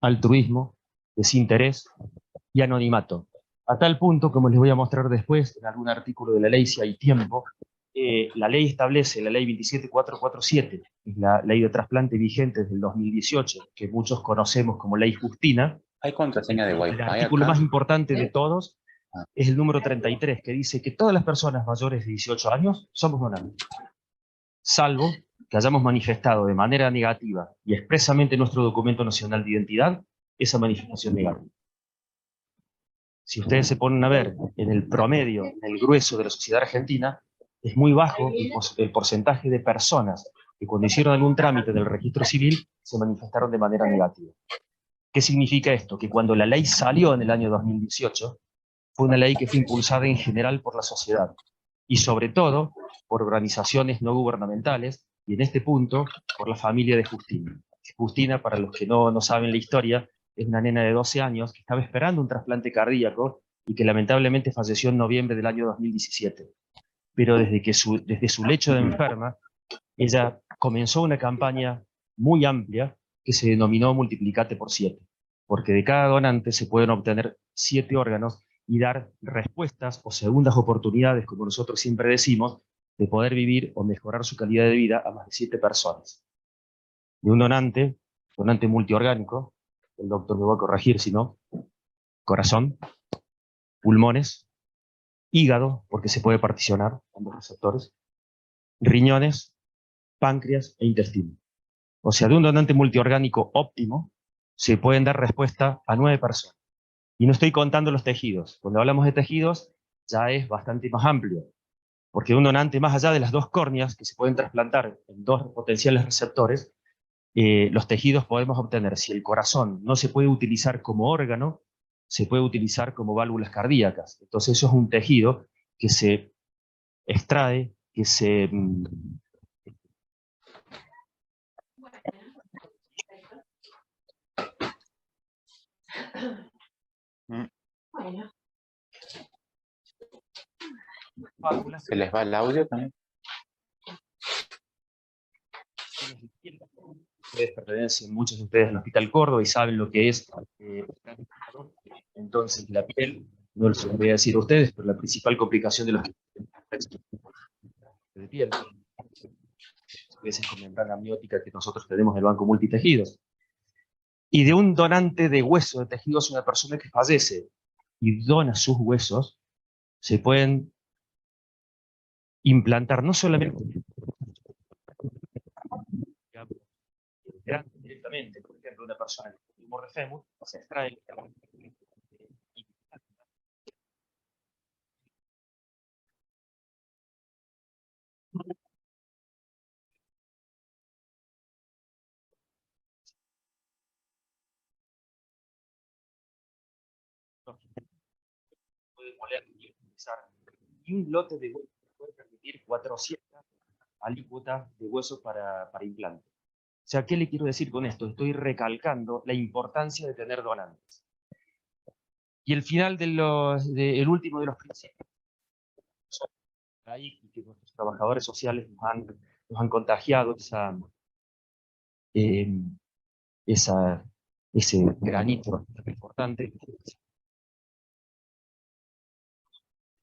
altruismo, desinterés y anonimato. A tal punto, como les voy a mostrar después en algún artículo de la ley, si hay tiempo, la ley establece, la ley 27447, que es la ley de trasplante vigente desde el 2018, que muchos conocemos como ley Justina. ¿Hay contraseña de Wi-Fi? El artículo más importante de todos es el número 33, que dice que todas las personas mayores de 18 años somos donantes, salvo que hayamos manifestado de manera negativa y expresamente en nuestro documento nacional de identidad esa manifestación negativa. Si ustedes se ponen a ver en el promedio, en el grueso de la sociedad argentina, es muy bajo el porcentaje de personas que cuando hicieron algún trámite del registro civil se manifestaron de manera negativa. ¿Qué significa esto? Que cuando la ley salió en el año 2018, fue una ley que fue impulsada en general por la sociedad, y sobre todo por organizaciones no gubernamentales, y en este punto por la familia de Justina. Justina, para los que no saben la historia, es una nena de 12 años que estaba esperando un trasplante cardíaco y que lamentablemente falleció en noviembre del año 2017. Pero desde su lecho de enferma, ella comenzó una campaña muy amplia que se denominó Multiplicate por 7, porque de cada donante se pueden obtener 7 órganos y dar respuestas o segundas oportunidades, como nosotros siempre decimos, de poder vivir o mejorar su calidad de vida a más de 7 personas. De un donante multiorgánico, el doctor me va a corregir si no, corazón, pulmones, hígado, porque se puede particionar en dos receptores, riñones, páncreas e intestino. O sea, de un donante multiorgánico óptimo, se pueden dar respuesta a 9 personas. Y no estoy contando los tejidos. Cuando hablamos de tejidos, ya es bastante más amplio. Porque un donante, más allá de las 2 córneas que se pueden trasplantar en 2 potenciales receptores, los tejidos podemos obtener, si el corazón no se puede utilizar como órgano, se puede utilizar como válvulas cardíacas. Entonces eso es un tejido que se extrae, que se... válvulas. ¿Se les va el audio también? Ustedes pertenecen, muchos de ustedes, al Hospital Córdoba y saben lo que es. Entonces, la piel, no les voy a decir a ustedes, pero la principal complicación de los de piel, a veces con membrana amniótica que nosotros tenemos en el banco multitejidos. Y de un donante de hueso de tejidos, una persona que fallece y dona sus huesos, se pueden implantar no solamente directamente, por ejemplo, una persona con tumor de fémur, se extrae y puede moler y utilizar. Y un lote de huesos puede permitir 400 alícuotas de huesos para implante. O sea, ¿qué le quiero decir con esto? Estoy recalcando la importancia de tener donantes. Y el final el último de los principios, ahí que nuestros trabajadores sociales nos han contagiado ese granito importante.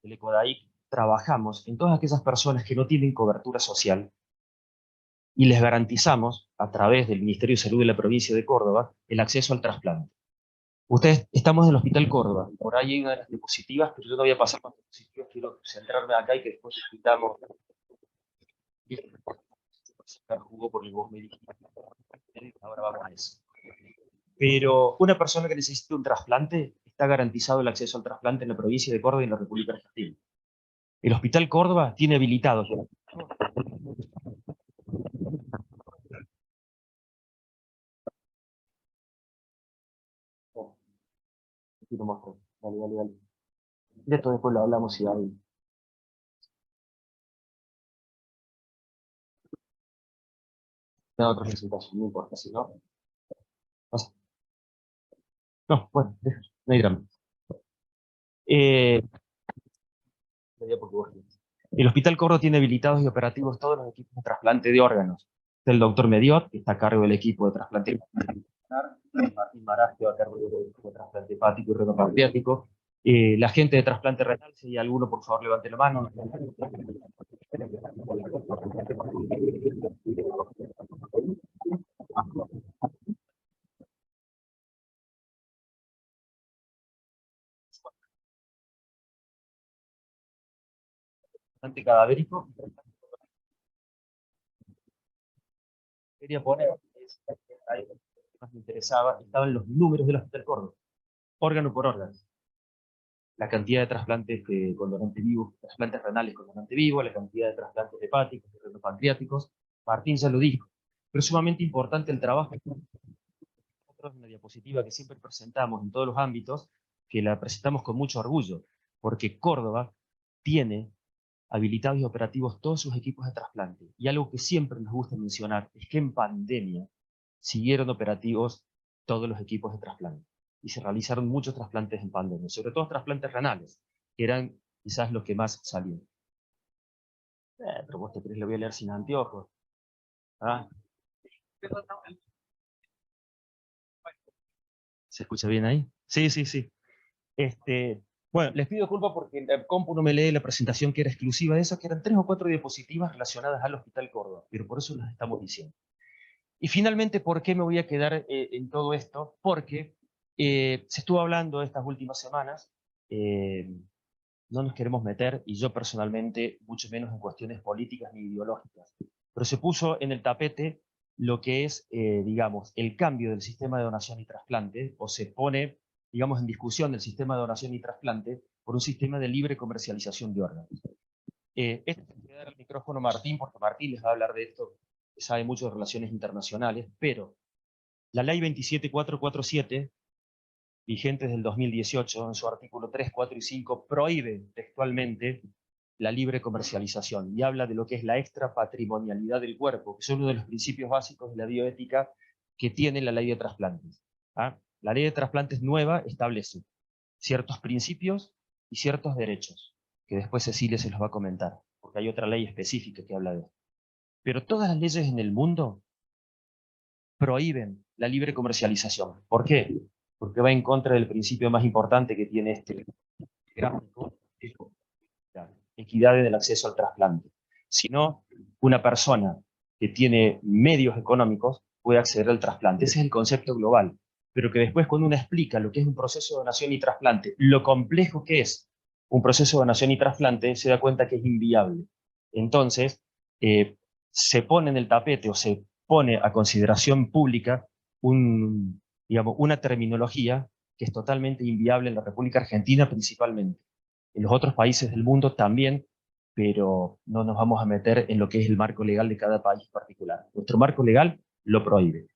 El ECODAIC trabajamos en todas aquellas personas que no tienen cobertura social y les garantizamos, a través del Ministerio de Salud de la provincia de Córdoba, el acceso al trasplante. Ustedes, estamos en el Hospital Córdoba, por ahí hay una de las diapositivas, pero yo no voy a pasar con las diapositivas, quiero centrarme acá y que después discutamos. Jugó por el voz me dijiste. Ahora vamos a eso. Pero una persona que necesite un trasplante, está garantizado el acceso al trasplante en la provincia de Córdoba y en la República Argentina. El Hospital Córdoba tiene habilitados. Dale. De esto después lo hablamos si hay. Otra presentación, no importa, si no. Pasa. No, bueno, no hay drama. El Hospital Córdoba tiene habilitados y operativos todos los equipos de trasplante de órganos. El doctor Mediot, que está a cargo del equipo de trasplante. Martín Marasquio, a cargo del equipo de trasplante hepático y renopancreático. La gente de trasplante renal, si hay alguno, por favor, levante la mano. Trasplante cadavérico. Quería poner, ahí, más me interesaba, estaban los números del Hospital Córdoba, órgano por órgano. La cantidad de trasplantes con donante vivo, trasplantes renales con donante vivo, la cantidad de trasplantes hepáticos, de renopancreáticos. Martín ya lo dijo. Pero es sumamente importante el trabajo. Nosotros en la diapositiva que siempre presentamos en todos los ámbitos, que la presentamos con mucho orgullo, porque Córdoba tiene habilitados y operativos todos sus equipos de trasplante. Y algo que siempre nos gusta mencionar es que en pandemia siguieron operativos todos los equipos de trasplante. Y se realizaron muchos trasplantes en pandemia, sobre todo trasplantes renales, que eran quizás los que más salieron. Pero vos te crees, lo voy a leer sin anteojos. ¿Ah? ¿Se escucha bien ahí? Sí. Bueno, les pido disculpas porque el compu no me lee la presentación que era exclusiva de eso, que eran 3 o 4 diapositivas relacionadas al Hospital Córdoba, pero por eso las estamos diciendo. Y finalmente, ¿por qué me voy a quedar en todo esto? Porque se estuvo hablando estas últimas semanas, no nos queremos meter, y yo personalmente, mucho menos en cuestiones políticas ni ideológicas, pero se puso en el tapete lo que es, digamos, el cambio del sistema de donación y trasplante, o se pone, digamos, en discusión del sistema de donación y trasplante por un sistema de libre comercialización de órganos. Esto le voy a dar el micrófono a Martín, porque Martín les va a hablar de esto, que sabe mucho de relaciones internacionales, pero la ley 27447 vigente desde el 2018, en su artículo 3, 4 y 5, prohíbe textualmente la libre comercialización y habla de lo que es la extrapatrimonialidad del cuerpo, que es uno de los principios básicos de la bioética que tiene la ley de trasplantes. ¿Ah? La ley de trasplantes nueva establece ciertos principios y ciertos derechos, que después Cecilia se los va a comentar, porque hay otra ley específica que habla de esto. Pero todas las leyes en el mundo prohíben la libre comercialización. ¿Por qué? Porque va en contra del principio más importante que tiene este gráfico, que es la equidad en el acceso al trasplante. Si no, una persona que tiene medios económicos puede acceder al trasplante. Ese es el concepto global. Pero que después cuando uno explica lo que es un proceso de donación y trasplante, lo complejo que es un proceso de donación y trasplante, se da cuenta que es inviable. Entonces, se pone en el tapete o se pone a consideración pública una terminología que es totalmente inviable en la República Argentina principalmente. En los otros países del mundo también, pero no nos vamos a meter en lo que es el marco legal de cada país particular. Nuestro marco legal lo prohíbe.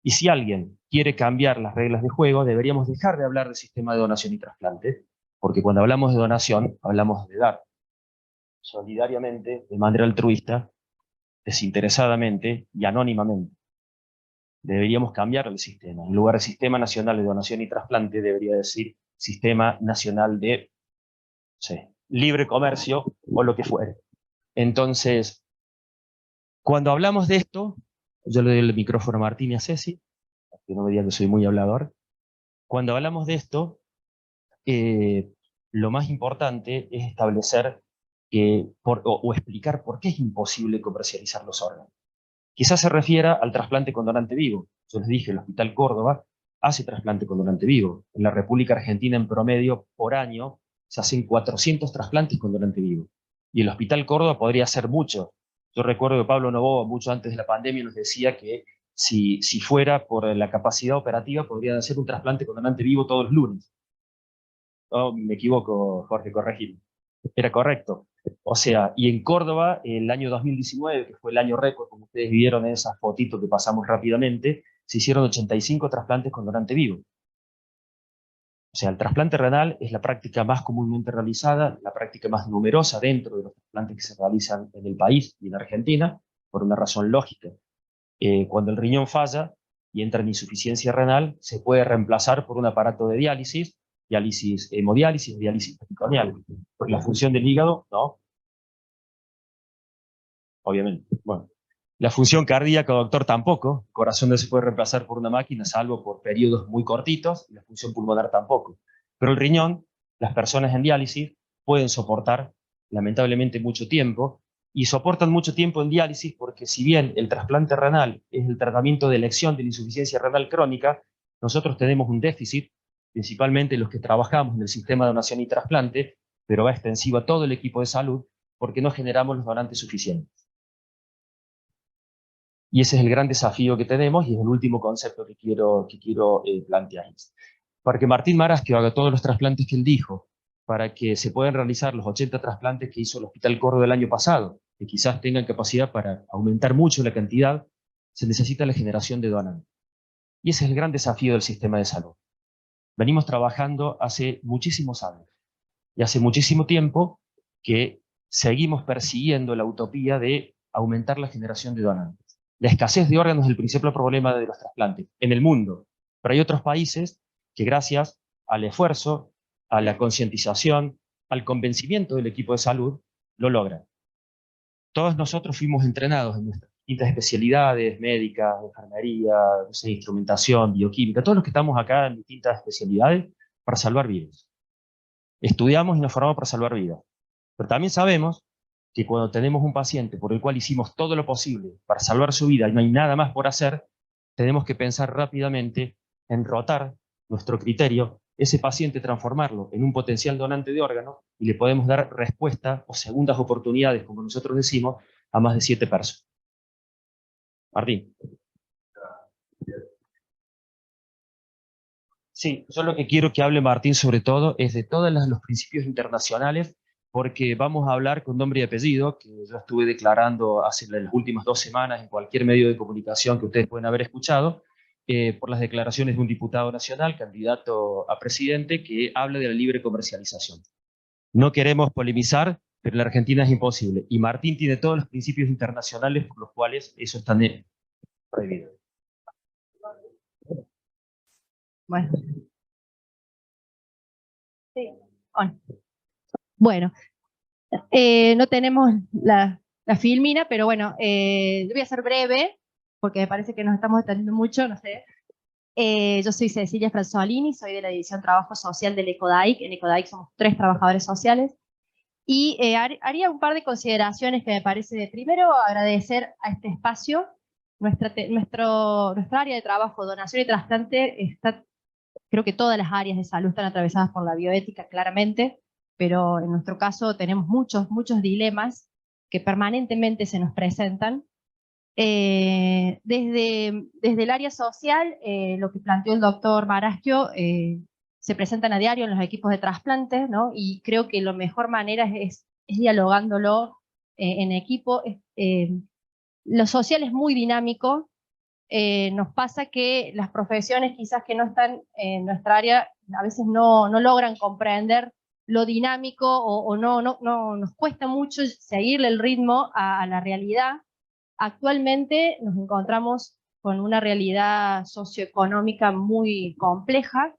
Y si alguien quiere cambiar las reglas de juego, deberíamos dejar de hablar del sistema de donación y trasplante, porque cuando hablamos de donación, hablamos de dar solidariamente, de manera altruista, desinteresadamente y anónimamente. Deberíamos cambiar el sistema. En lugar de Sistema Nacional de Donación y Trasplante, debería decir Sistema Nacional de Libre Comercio o lo que fuere. Entonces, cuando hablamos de esto, yo le doy el micrófono a Martín y a Ceci, que no me digan que soy muy hablador. Cuando hablamos de esto, lo más importante es establecer o explicar por qué es imposible comercializar los órganos. Quizás se refiera al trasplante con donante vivo. Yo les dije, el Hospital Córdoba hace trasplante con donante vivo. En la República Argentina, en promedio, por año, se hacen 400 trasplantes con donante vivo. Y el Hospital Córdoba podría hacer mucho. Yo recuerdo que Pablo Novoa, mucho antes de la pandemia, nos decía que si fuera por la capacidad operativa, podrían hacer un trasplante con donante vivo todos los lunes. Oh, me equivoco, Jorge, corregime. Era correcto. O sea, y en Córdoba, el año 2019, que fue el año récord, como ustedes vieron en esas fotitos que pasamos rápidamente, se hicieron 85 trasplantes con donante vivo. O sea, el trasplante renal es la práctica más comúnmente realizada, la práctica más numerosa dentro de los trasplantes que se realizan en el país y en Argentina, por una razón lógica. Cuando el riñón falla y entra en insuficiencia renal, se puede reemplazar por un aparato de diálisis, hemodiálisis, diálisis peritoneal. Porque la función del hígado, no. Obviamente. Bueno. La función cardíaca, doctor, tampoco. El corazón no se puede reemplazar por una máquina, salvo por periodos muy cortitos, y la función pulmonar tampoco. Pero el riñón, las personas en diálisis pueden soportar, lamentablemente, mucho tiempo, y soportan mucho tiempo en diálisis porque si bien el trasplante renal es el tratamiento de elección de la insuficiencia renal crónica, nosotros tenemos un déficit, principalmente los que trabajamos en el sistema de donación y trasplante, pero va extensivo a todo el equipo de salud, porque no generamos los donantes suficientes. Y ese es el gran desafío que tenemos y es el último concepto que quiero plantear. Para que Martín Marasquio haga todos los trasplantes que él dijo, para que se puedan realizar los 80 trasplantes que hizo el Hospital Córdoba el año pasado, que quizás tengan capacidad para aumentar mucho la cantidad, se necesita la generación de donantes. Y ese es el gran desafío del sistema de salud. Venimos trabajando hace muchísimos años y hace muchísimo tiempo que seguimos persiguiendo la utopía de aumentar la generación de donantes. La escasez de órganos es el principal problema de los trasplantes en el mundo, pero hay otros países que gracias al esfuerzo, a la concientización, al convencimiento del equipo de salud, lo logran. Todos nosotros fuimos entrenados en nuestras distintas especialidades, médicas, enfermería, instrumentación, bioquímica, todos los que estamos acá en distintas especialidades, para salvar vidas. Estudiamos y nos formamos para salvar vidas. Pero también sabemos que cuando tenemos un paciente por el cual hicimos todo lo posible para salvar su vida y no hay nada más por hacer, tenemos que pensar rápidamente en rotar nuestro criterio, ese paciente transformarlo en un potencial donante de órganos y le podemos dar respuesta o segundas oportunidades, como nosotros decimos, a más de 7 personas. Martín. Sí, yo lo que quiero que hable Martín sobre todo es de todos los principios internacionales, porque vamos a hablar con nombre y apellido, que yo estuve declarando hace las últimas 2 semanas en cualquier medio de comunicación que ustedes pueden haber escuchado, por las declaraciones de un diputado nacional, candidato a presidente, que habla de la libre comercialización. No queremos polemizar, pero en la Argentina es imposible. Y Martín tiene todos los principios internacionales por los cuales eso está prohibido. Bueno. Sí. Bueno, no tenemos la filmina, pero bueno, voy a ser breve, porque me parece que nos estamos extendiendo mucho, no sé. Yo soy Cecilia Franzolini, soy de la División Trabajo Social del ECODAIC. En ECODAIC somos 3 trabajadores sociales. Y haría un par de consideraciones que me parece de primero agradecer a este espacio. Nuestra área de trabajo, donación y trasplante, creo que todas las áreas de salud están atravesadas por la bioética, claramente, pero en nuestro caso tenemos muchos dilemas que permanentemente se nos presentan. Desde el área social, lo que planteó el doctor Maraschio, se presentan a diario en los equipos de trasplante, ¿no? Y creo que la mejor manera es dialogándolo en equipo. Lo social es muy dinámico. Nos pasa que las profesiones quizás que no están en nuestra área a veces no logran comprender lo dinámico o no nos cuesta mucho seguirle el ritmo a la realidad. Actualmente nos encontramos con una realidad socioeconómica muy compleja.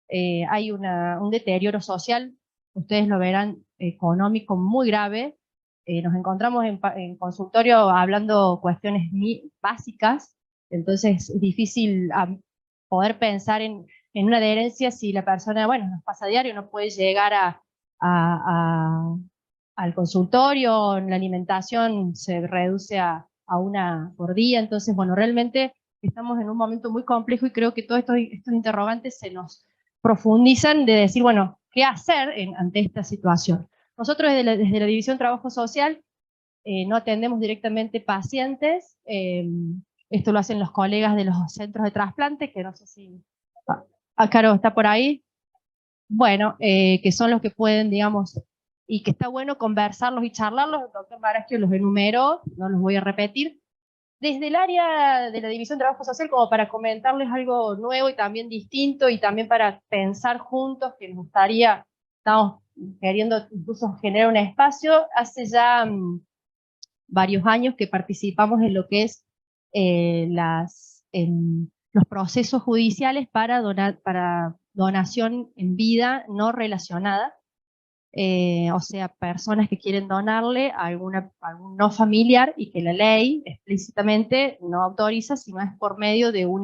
Hay un deterioro social, ustedes lo verán, económico muy grave. Nos encontramos en consultorio hablando cuestiones básicas, entonces es difícil poder pensar en una adherencia si la persona, bueno, nos pasa a diario, no puede llegar al consultorio, la alimentación se reduce a una por día. Entonces, bueno, realmente estamos en un momento muy complejo y creo que todos estos interrogantes se nos profundizan de decir, bueno, ¿qué hacer ante esta situación? Nosotros desde la División Trabajo Social no atendemos directamente pacientes, esto lo hacen los colegas de los centros de trasplante, que no sé si... Caro, ¿está por ahí? Bueno, que son los que pueden, digamos, y que está bueno conversarlos y charlarlos. El doctor Maraschio los enumeró, no los voy a repetir. Desde el área de la División de Trabajo Social, como para comentarles algo nuevo y también distinto, y también para pensar juntos, que nos gustaría, estamos queriendo incluso generar un espacio. Hace ya varios años que participamos en lo que es los procesos judiciales para donación en vida no relacionada. O sea, personas que quieren donarle a algún no familiar y que la ley explícitamente no autoriza, sino es por medio de un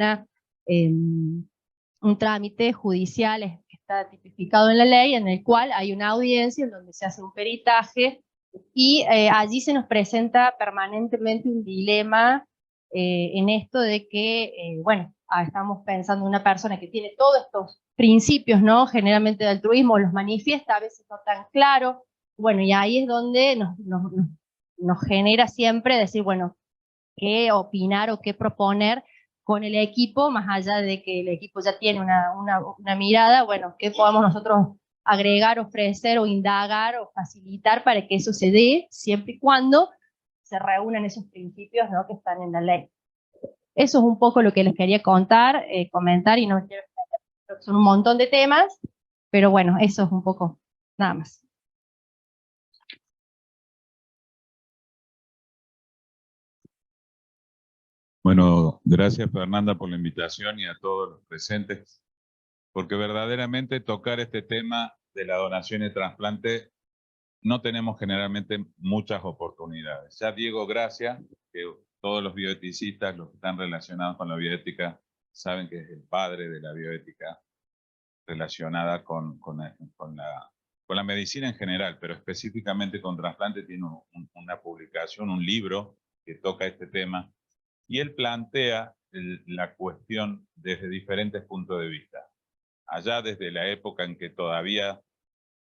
trámite judicial que está tipificado en la ley, en el cual hay una audiencia en donde se hace un peritaje y allí se nos presenta permanentemente un dilema en esto de que, bueno, estamos pensando en una persona que tiene todos estos principios, ¿no? Generalmente de altruismo, los manifiesta, a veces no tan claro. Bueno, y ahí es donde nos genera siempre decir, bueno, qué opinar o qué proponer con el equipo, más allá de que el equipo ya tiene una mirada, bueno, qué podamos nosotros agregar, ofrecer o indagar o facilitar para que eso se dé, siempre y cuando se reúnan esos principios, ¿no?, que están en la ley. Eso es un poco lo que les quería contar, comentar, y no quiero extender, son un montón de temas, pero bueno, eso es un poco, nada más. Bueno, gracias Fernanda por la invitación y a todos los presentes, porque verdaderamente tocar este tema de la donación y trasplante no tenemos generalmente muchas oportunidades. Ya Diego Gracia, que todos los bioeticistas, los que están relacionados con la bioética, saben que es el padre de la bioética relacionada con la medicina en general, pero específicamente con trasplante tiene una publicación, un libro que toca este tema, y él plantea la cuestión desde diferentes puntos de vista. Allá desde la época en que todavía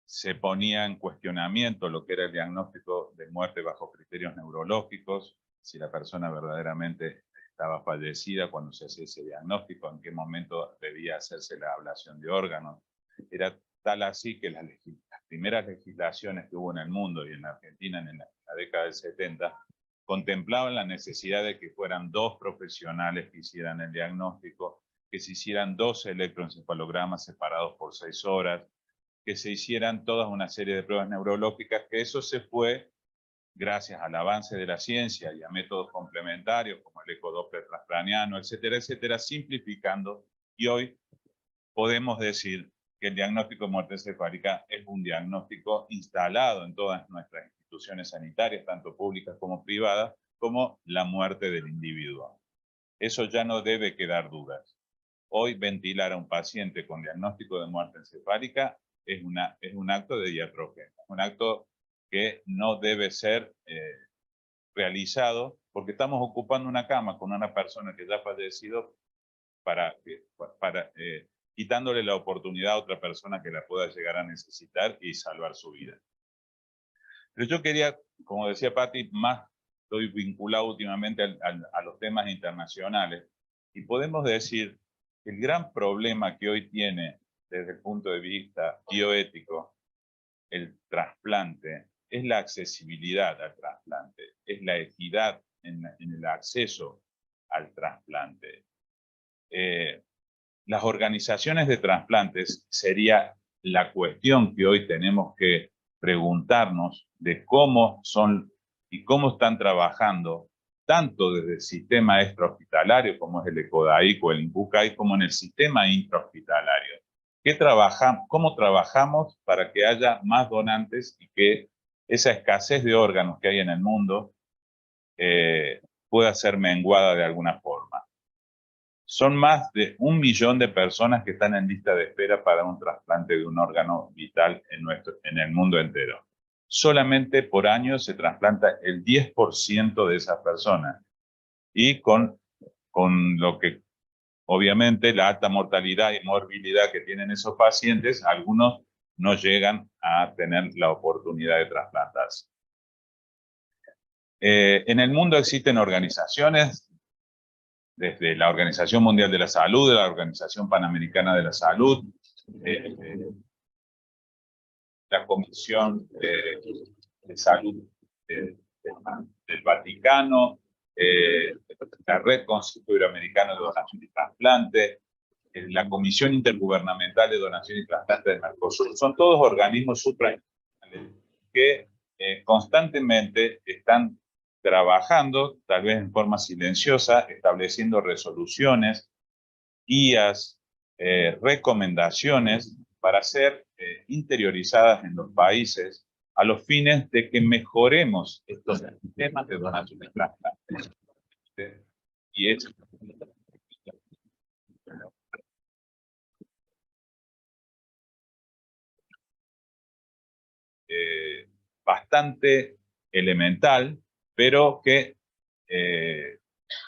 se ponía en cuestionamiento lo que era el diagnóstico de muerte bajo criterios neurológicos, si la persona verdaderamente estaba fallecida cuando se hacía ese diagnóstico, en qué momento debía hacerse la ablación de órganos. Era tal así que las primeras legislaciones que hubo en el mundo y en la Argentina en la década del 70 contemplaban la necesidad de que fueran 2 profesionales que hicieran el diagnóstico que se hicieran 12 electroencefalogramas separados por 6 horas, que se hicieran toda una serie de pruebas neurológicas, que eso se fue gracias al avance de la ciencia y a métodos complementarios como el ecodoppler transcraniano, etcétera, etcétera, simplificando, y hoy podemos decir que el diagnóstico de muerte encefálica es un diagnóstico instalado en todas nuestras instituciones sanitarias, tanto públicas como privadas, como la muerte del individuo. Eso ya no debe quedar dudas. Hoy ventilar a un paciente con diagnóstico de muerte encefálica es un acto de diatrogenia, un acto que no debe ser realizado porque estamos ocupando una cama con una persona que ya ha fallecido quitándole la oportunidad a otra persona que la pueda llegar a necesitar y salvar su vida. Pero yo quería, como decía Patti, más estoy vinculado últimamente a los temas internacionales y podemos decir que el gran problema que hoy tiene desde el punto de vista bioético el trasplante es la accesibilidad al trasplante, es la equidad en el acceso al trasplante. Las organizaciones de trasplantes sería la cuestión que hoy tenemos que preguntarnos de cómo son y cómo están trabajando, tanto desde el sistema extrahospitalario, como es el ECODAIC o el INCUCAI, como en el sistema intrahospitalario. ¿Cómo trabajamos para que haya más donantes y que esa escasez de órganos que hay en el mundo pueda ser menguada de alguna forma? Son más de 1 millón de personas que están en lista de espera para un trasplante de un órgano vital en el mundo entero. Solamente por año se trasplanta el 10% de esas personas. Y con lo que, obviamente, la alta mortalidad y morbilidad que tienen esos pacientes, algunos no llegan a tener la oportunidad de trasplantarse. En el mundo existen organizaciones, desde la Organización Mundial de la Salud, de la Organización Panamericana de la Salud, la Comisión de Salud del Vaticano, la Red Consejo Iberoamericano de Donación y Trasplante, la Comisión Intergubernamental de Donación y Trasplante de Mercosur. Son todos organismos supranacionales que constantemente están trabajando, tal vez en forma silenciosa, estableciendo resoluciones, guías, recomendaciones para ser interiorizadas en los países a los fines de que mejoremos estos sistemas de donación de trasplantes. Y es bastante elemental, pero que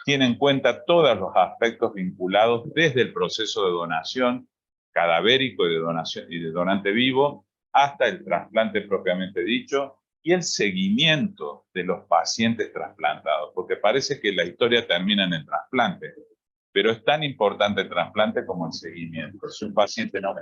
tiene en cuenta todos los aspectos vinculados desde el proceso de donación cadavérico y de donante vivo hasta el trasplante propiamente dicho y el seguimiento de los pacientes trasplantados, porque parece que la historia termina en el trasplante, pero es tan importante el trasplante como el seguimiento. Si un paciente no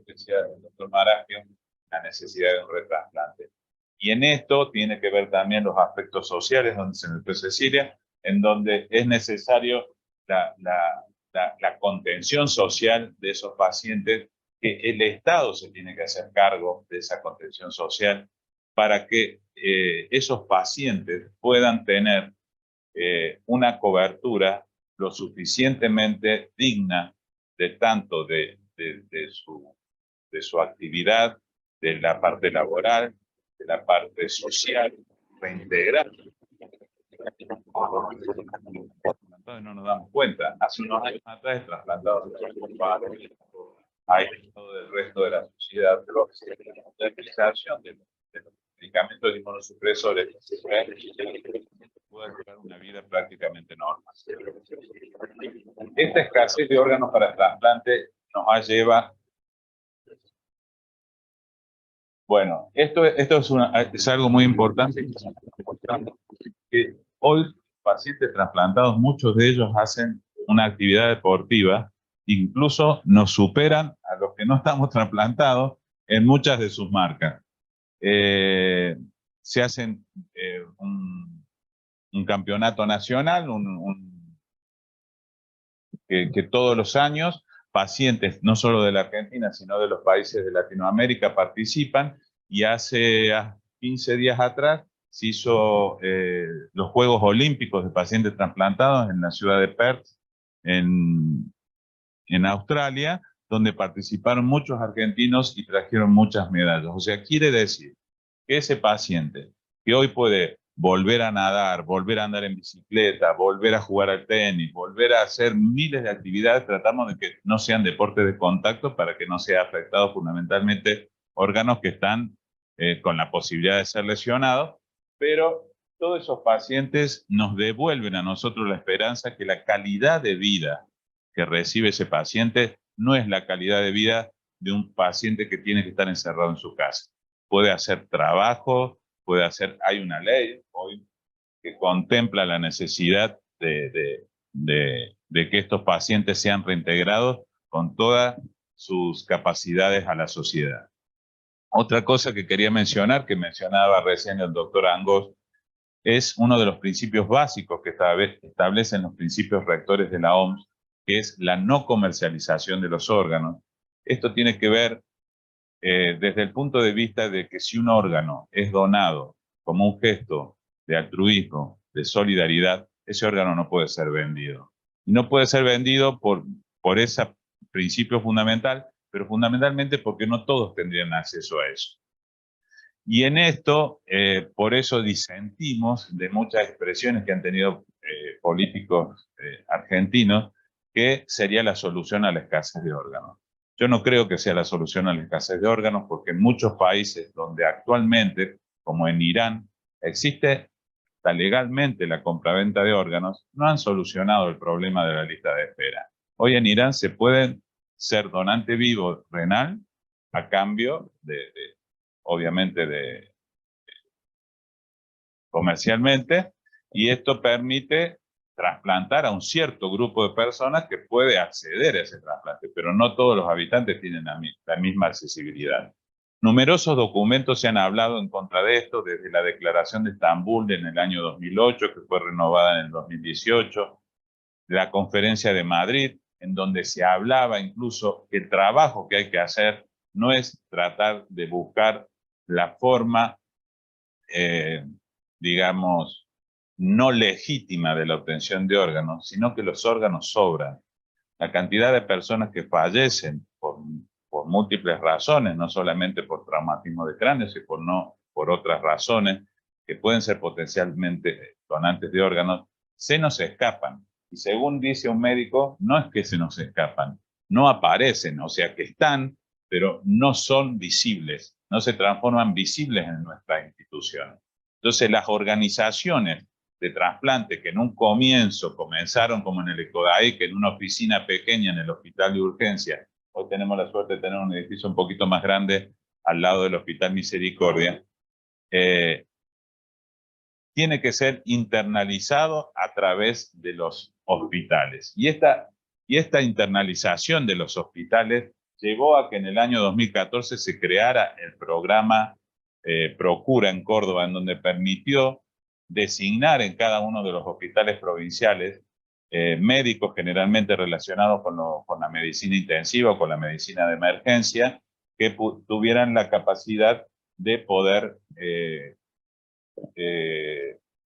decía el doctor Marasquio, la necesidad de un retrasplante. Y en esto tiene que ver también los aspectos sociales, donde se nos Cecilia, en donde es necesario la contención social de esos pacientes, que el Estado se tiene que hacer cargo de esa contención social para que esos pacientes puedan tener una cobertura lo suficientemente digna de tanto de su actividad, de la parte laboral, de la parte social, reintegrar. No nos damos cuenta. Hace unos años atrás, trasplantados hay todo el resto de la sociedad, pero la utilización de los medicamentos de inmunosupresores puede llevar una vida prácticamente normal. Esta escasez de órganos para trasplante nos lleva. Bueno, esto es algo muy importante, que hoy pacientes trasplantados, muchos de ellos hacen una actividad deportiva, incluso nos superan a los que no estamos trasplantados en muchas de sus marcas. se hacen un campeonato nacional, que todos los años pacientes, no solo de la Argentina, sino de los países de Latinoamérica participan, y hace 15 días atrás se hizo los Juegos Olímpicos de pacientes trasplantados en la ciudad de Perth, en Australia, donde participaron muchos argentinos y trajeron muchas medallas. O sea, quiere decir que ese paciente que hoy puede volver a nadar, volver a andar en bicicleta, volver a jugar al tenis, volver a hacer miles de actividades, tratamos de que no sean deportes de contacto para que no sea afectado fundamentalmente órganos que están con la posibilidad de ser lesionados, pero todos esos pacientes nos devuelven a nosotros la esperanza que la calidad de vida que recibe ese paciente no es la calidad de vida de un paciente que tiene que estar encerrado en su casa. Puede hacer trabajo, puede hacer, hay una ley hoy que contempla la necesidad de que estos pacientes sean reintegrados con todas sus capacidades a la sociedad. Otra cosa que quería mencionar, que mencionaba recién el doctor Angos, es uno de los principios básicos que establecen los principios rectores de la OMS, que es la no comercialización de los órganos. Esto tiene que ver desde el punto de vista de que si un órgano es donado como un gesto de altruismo, de solidaridad, ese órgano no puede ser vendido. Y no puede ser vendido por ese principio fundamental, pero fundamentalmente porque no todos tendrían acceso a eso. Y en esto, por eso disentimos de muchas expresiones que han tenido políticos argentinos, que sería la solución a la escasez de órganos. Yo no creo que sea la solución a la escasez de órganos, porque en muchos países donde actualmente, como en Irán, existe legalmente la compraventa de órganos, no han solucionado el problema de la lista de espera. Hoy en Irán se pueden ser donante vivo renal a cambio obviamente comercialmente, y esto permite trasplantar a un cierto grupo de personas que puede acceder a ese trasplante, pero no todos los habitantes tienen la misma accesibilidad. Numerosos documentos se han hablado en contra de esto, desde la Declaración de Estambul en el año 2008, que fue renovada en el 2018, la Conferencia de Madrid, en donde se hablaba incluso que el trabajo que hay que hacer no es tratar de buscar la forma, digamos, no legítima de la obtención de órganos, sino que los órganos sobran. La cantidad de personas que fallecen por múltiples razones, no solamente por traumatismo de cráneo, sino por otras razones, que pueden ser potencialmente donantes de órganos, se nos escapan. Y según dice un médico, no es que se nos escapan, no aparecen, o sea que están, pero no son visibles, no se transforman visibles en nuestra institución. Entonces las organizaciones de trasplante que en un comienzo comenzaron como en el ECODAIC, en una oficina pequeña en el hospital de urgencia, hoy tenemos la suerte de tener un edificio un poquito más grande al lado del Hospital Misericordia, tiene que ser internalizado a través de los hospitales. Y esta internalización de los hospitales llevó a que en el año 2014 se creara el programa Procura en Córdoba, en donde permitió designar en cada uno de los hospitales provinciales médicos generalmente relacionados con la medicina intensiva o con la medicina de emergencia, que tuvieran la capacidad de poder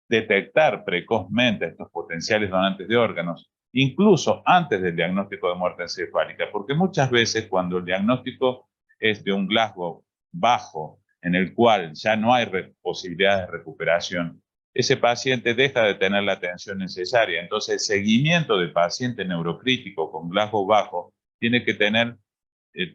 detectar precozmente estos potenciales donantes de órganos, incluso antes del diagnóstico de muerte encefálica, porque muchas veces cuando el diagnóstico es de un Glasgow bajo, en el cual ya no hay posibilidades de recuperación, ese paciente deja de tener la atención necesaria. Entonces el seguimiento del paciente neurocrítico con Glasgow bajo tiene que tener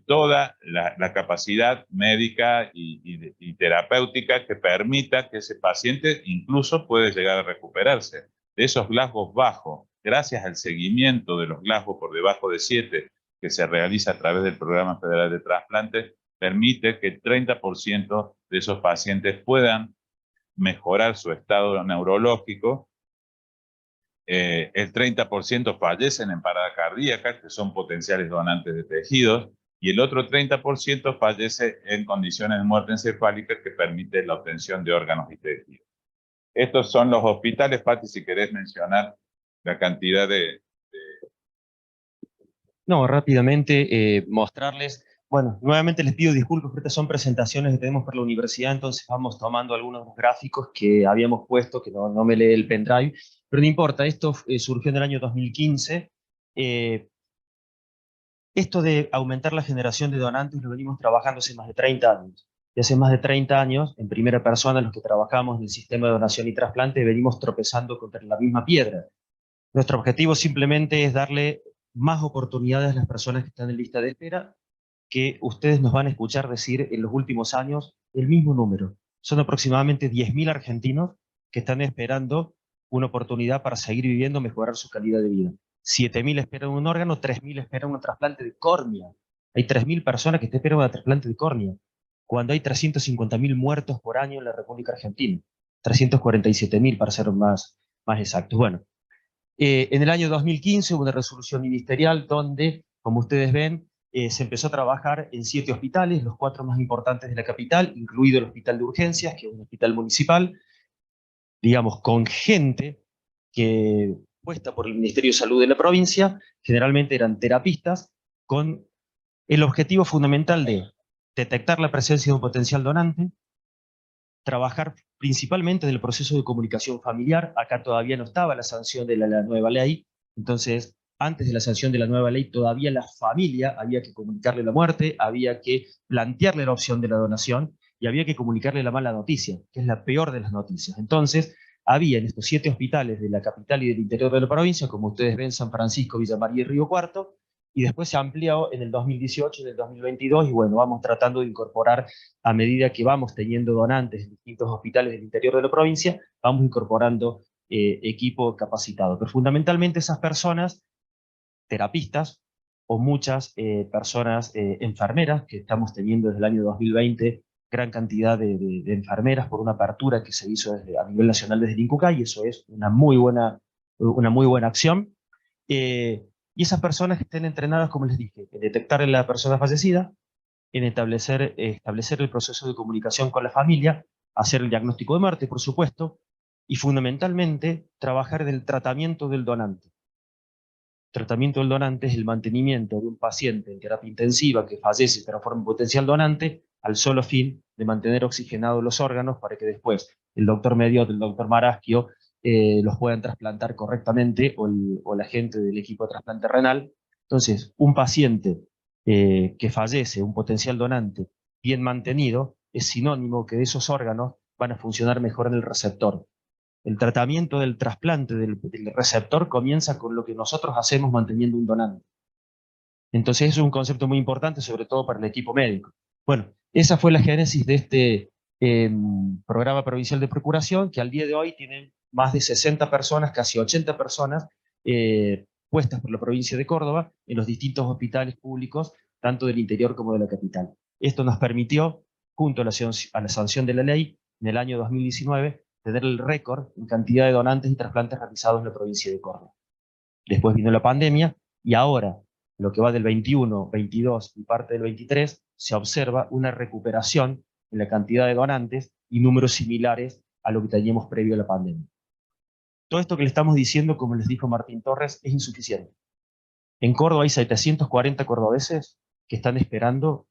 toda la capacidad médica y terapéutica que permita que ese paciente incluso puede llegar a recuperarse. De esos Glasgow bajos, gracias al seguimiento de los Glasgow por debajo de 7 que se realiza a través del Programa Federal de Trasplantes, permite que el 30% de esos pacientes puedan mejorar su estado neurológico. El 30% fallecen en parada cardíaca, que son potenciales donantes de tejidos. y el otro 30% fallece en condiciones de muerte encefálica que permite la obtención de órganos y tejidos. Estos son los hospitales. Pati, si querés mencionar la cantidad de... No, rápidamente mostrarles, bueno, nuevamente les pido disculpas, porque estas son presentaciones que tenemos por la universidad, entonces vamos tomando algunos de los gráficos que habíamos puesto, que no me lee el pendrive, pero no importa, esto surgió en el año 2015. Esto de aumentar la generación de donantes lo venimos trabajando hace más de 30 años. Y hace más de 30 años, en primera persona, los que trabajamos en el sistema de donación y trasplante, venimos tropezando contra la misma piedra. Nuestro objetivo simplemente es darle más oportunidades a las personas que están en lista de espera, que ustedes nos van a escuchar decir en los últimos años el mismo número. Son aproximadamente 10.000 argentinos que están esperando una oportunidad para seguir viviendo, mejorar su calidad de vida. 7.000 esperan un órgano, 3.000 esperan un trasplante de córnea. Hay 3.000 personas que esperan un trasplante de córnea, cuando hay 350.000 muertos por año en la República Argentina. 347.000 para ser más exactos. Bueno, en el año 2015 hubo una resolución ministerial donde, como ustedes ven, se empezó a trabajar en 7 hospitales, los 4 más importantes de la capital, incluido el Hospital de Urgencias, que es un hospital municipal, digamos, con gente que, puesta por el Ministerio de Salud de la provincia, generalmente eran terapistas, con el objetivo fundamental de detectar la presencia de un potencial donante, trabajar principalmente en el proceso de comunicación familiar. Acá todavía no estaba la sanción de la nueva ley, entonces antes de la sanción de la nueva ley todavía la familia había que comunicarle la muerte, había que plantearle la opción de la donación y había que comunicarle la mala noticia, que es la peor de las noticias. Entonces había en estos 7 hospitales de la capital y del interior de la provincia, como ustedes ven, San Francisco, Villa María y Río Cuarto, y después se amplió en el 2018, en el 2022, y bueno, vamos tratando de incorporar, a medida que vamos teniendo donantes en distintos hospitales del interior de la provincia, vamos incorporando equipo capacitado. Pero fundamentalmente esas personas, terapistas, o muchas personas enfermeras, que estamos teniendo desde el año 2020 gran cantidad de enfermeras por una apertura que se hizo a nivel nacional desde el INCUCAI, y eso es una muy buena acción. Y esas personas que estén entrenadas, como les dije, en detectar a la persona fallecida, en establecer el proceso de comunicación con la familia, hacer el diagnóstico de muerte, por supuesto, y fundamentalmente trabajar en el tratamiento del donante. El tratamiento del donante es el mantenimiento de un paciente en terapia intensiva que fallece y se transforma en potencial donante, al solo fin de mantener oxigenados los órganos para que después el doctor Mediot, el doctor Maraschio, los puedan trasplantar correctamente, o la gente del equipo de trasplante renal. Entonces, un paciente que fallece, un potencial donante bien mantenido, es sinónimo que esos órganos van a funcionar mejor en el receptor. El tratamiento del trasplante del receptor comienza con lo que nosotros hacemos manteniendo un donante. Entonces es un concepto muy importante, sobre todo para el equipo médico. Bueno, esa fue la génesis de este programa provincial de procuración, que al día de hoy tiene más de 60 personas, casi 80 personas, puestas por la provincia de Córdoba en los distintos hospitales públicos, tanto del interior como de la capital. Esto nos permitió, junto a la sanción de la ley, en el año 2019, tener el récord en cantidad de donantes y trasplantes realizados en la provincia de Córdoba. Después vino la pandemia, y ahora, lo que va del 21, 22 y parte del 23, se observa una recuperación en la cantidad de donantes y números similares a lo que teníamos previo a la pandemia. Todo esto que le estamos diciendo, como les dijo Martín Torres, es insuficiente. En Córdoba hay 740 cordobeses que están esperando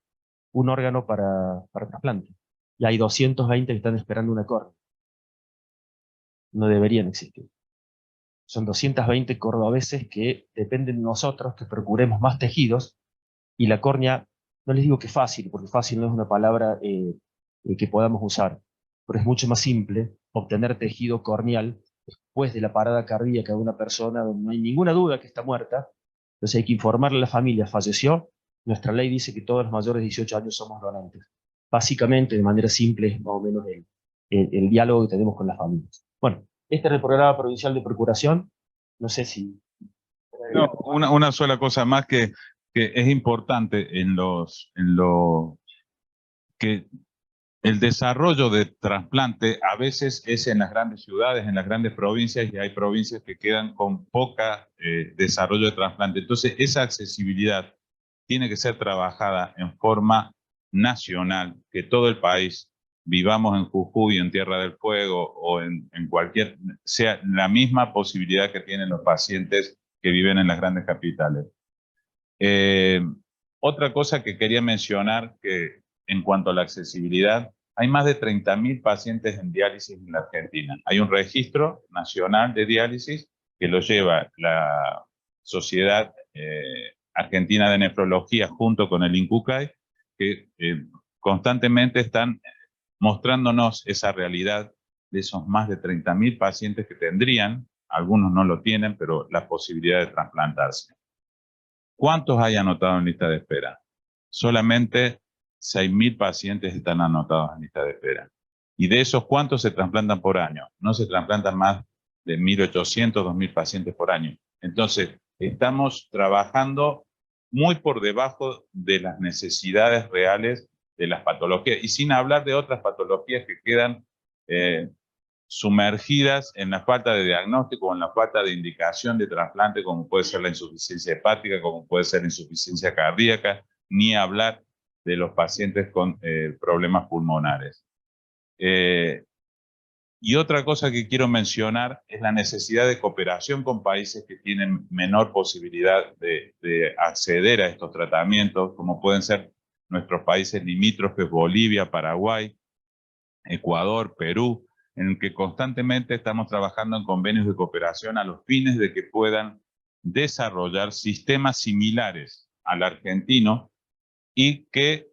un órgano para trasplante, y hay 220 que están esperando una córnea. No deberían existir. Son 220 cordobeses que dependen de nosotros que procuremos más tejidos, y la córnea, no les digo que fácil, porque fácil no es una palabra que podamos usar, pero es mucho más simple obtener tejido corneal después de la parada cardíaca de una persona donde no hay ninguna duda que está muerta. Entonces hay que informarle a la familia, falleció. Nuestra ley dice que todos los mayores de 18 años somos donantes. Básicamente, de manera simple, es más o menos el diálogo que tenemos con las familias. Bueno, este es el programa provincial de procuración. No sé si... No, una sola cosa más que es importante que el desarrollo de trasplante a veces es en las grandes ciudades, en las grandes provincias, y hay provincias que quedan con poca desarrollo de trasplante. Entonces, esa accesibilidad tiene que ser trabajada en forma nacional, que todo el país, vivamos en Jujuy, en Tierra del Fuego o en cualquier, sea la misma posibilidad que tienen los pacientes que viven en las grandes capitales. Otra cosa que quería mencionar, que en cuanto a la accesibilidad, hay más de 30.000 pacientes en diálisis en la Argentina. Hay un registro nacional de diálisis que lo lleva la Sociedad Argentina de Nefrología junto con el INCUCAI, que constantemente están mostrándonos esa realidad de esos más de 30.000 pacientes que tendrían, algunos no lo tienen, pero la posibilidad de trasplantarse. ¿Cuántos hay anotados en lista de espera? Solamente 6.000 pacientes están anotados en lista de espera. Y de esos, ¿cuántos se trasplantan por año? No se trasplantan más de 1.800, 2.000 pacientes por año. Entonces, estamos trabajando muy por debajo de las necesidades reales de las patologías. Y sin hablar de otras patologías que quedan sumergidas en la falta de diagnóstico o en la falta de indicación de trasplante, como puede ser la insuficiencia hepática, como puede ser la insuficiencia cardíaca, ni hablar de los pacientes con problemas pulmonares. Y otra cosa que quiero mencionar es la necesidad de cooperación con países que tienen menor posibilidad de acceder a estos tratamientos, como pueden ser nuestros países limítrofes, Bolivia, Paraguay, Ecuador, Perú, en el que constantemente estamos trabajando en convenios de cooperación a los fines de que puedan desarrollar sistemas similares al argentino y que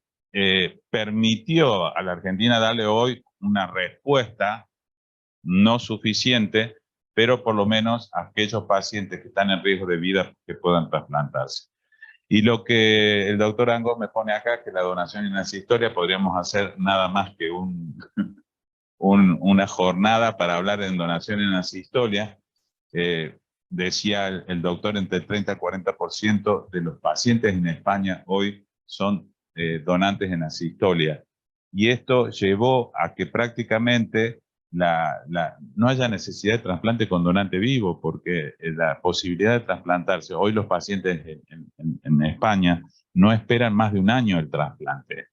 permitió a la Argentina darle hoy una respuesta no suficiente, pero por lo menos a aquellos pacientes que están en riesgo de vida que puedan trasplantarse. Y lo que el doctor Angos me pone acá, que la donación en las historias, podríamos hacer nada más que una jornada para hablar en donación en asistolia. Decía el doctor, entre el 30 y 40% de los pacientes en España hoy son donantes en asistolia. Y esto llevó a que prácticamente no haya necesidad de trasplante con donante vivo, porque la posibilidad de trasplantarse, hoy los pacientes en España no esperan más de un año el trasplante.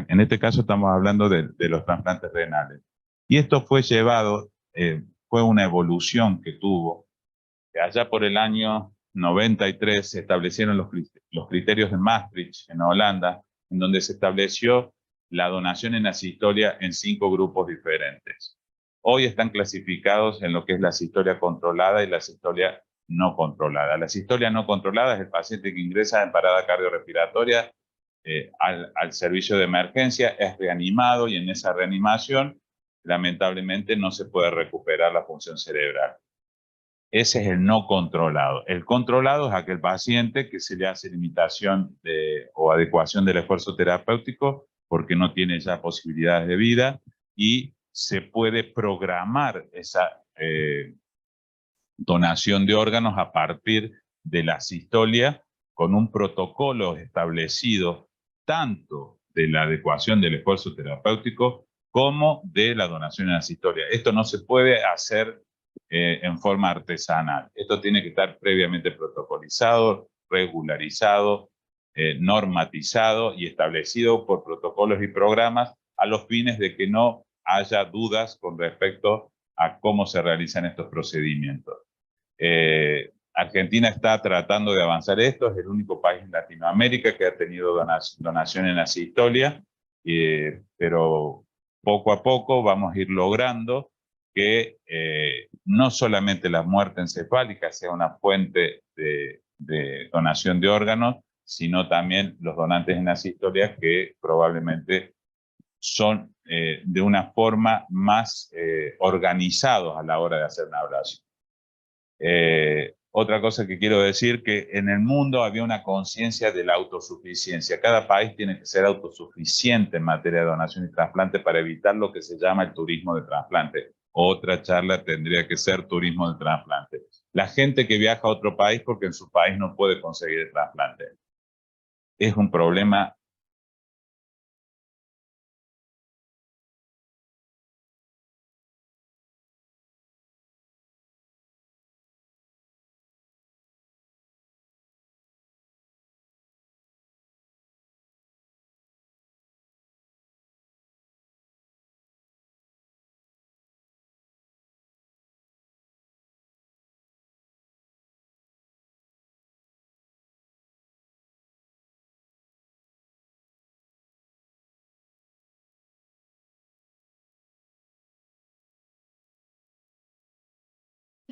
En este caso estamos hablando de los trasplantes renales. Y esto fue llevado, fue una evolución que tuvo, que allá por el año 93 se establecieron los criterios de Maastricht en Holanda, en donde se estableció la donación en asistolia en 5 grupos diferentes. Hoy están clasificados en lo que es la asistolia controlada y la asistolia no controlada. La asistolia no controlada es el paciente que ingresa en parada cardiorrespiratoria al servicio de emergencia, es reanimado y en esa reanimación lamentablemente no se puede recuperar la función cerebral. Ese es el no controlado. El controlado es aquel paciente que se le hace limitación o adecuación del esfuerzo terapéutico porque no tiene ya posibilidades de vida y se puede programar esa donación de órganos a partir de la asistolia con un protocolo establecido tanto de la adecuación del esfuerzo terapéutico como de la donación en asistolia. Esto no se puede hacer en forma artesanal. Esto tiene que estar previamente protocolizado, regularizado, normatizado y establecido por protocolos y programas a los fines de que no haya dudas con respecto a cómo se realizan estos procedimientos. Argentina está tratando de avanzar esto, es el único país en Latinoamérica que ha tenido donación en asistolia, pero poco a poco vamos a ir logrando que no solamente la muerte encefálica sea una fuente de donación de órganos, sino también los donantes en asistolia que probablemente son de una forma más organizados a la hora de hacer una ablación. Otra cosa que quiero decir, que en el mundo había una conciencia de la autosuficiencia. Cada país tiene que ser autosuficiente en materia de donación y trasplante para evitar lo que se llama el turismo de trasplante. Otra charla tendría que ser turismo de trasplante. La gente que viaja a otro país porque en su país no puede conseguir el trasplante. Es un problema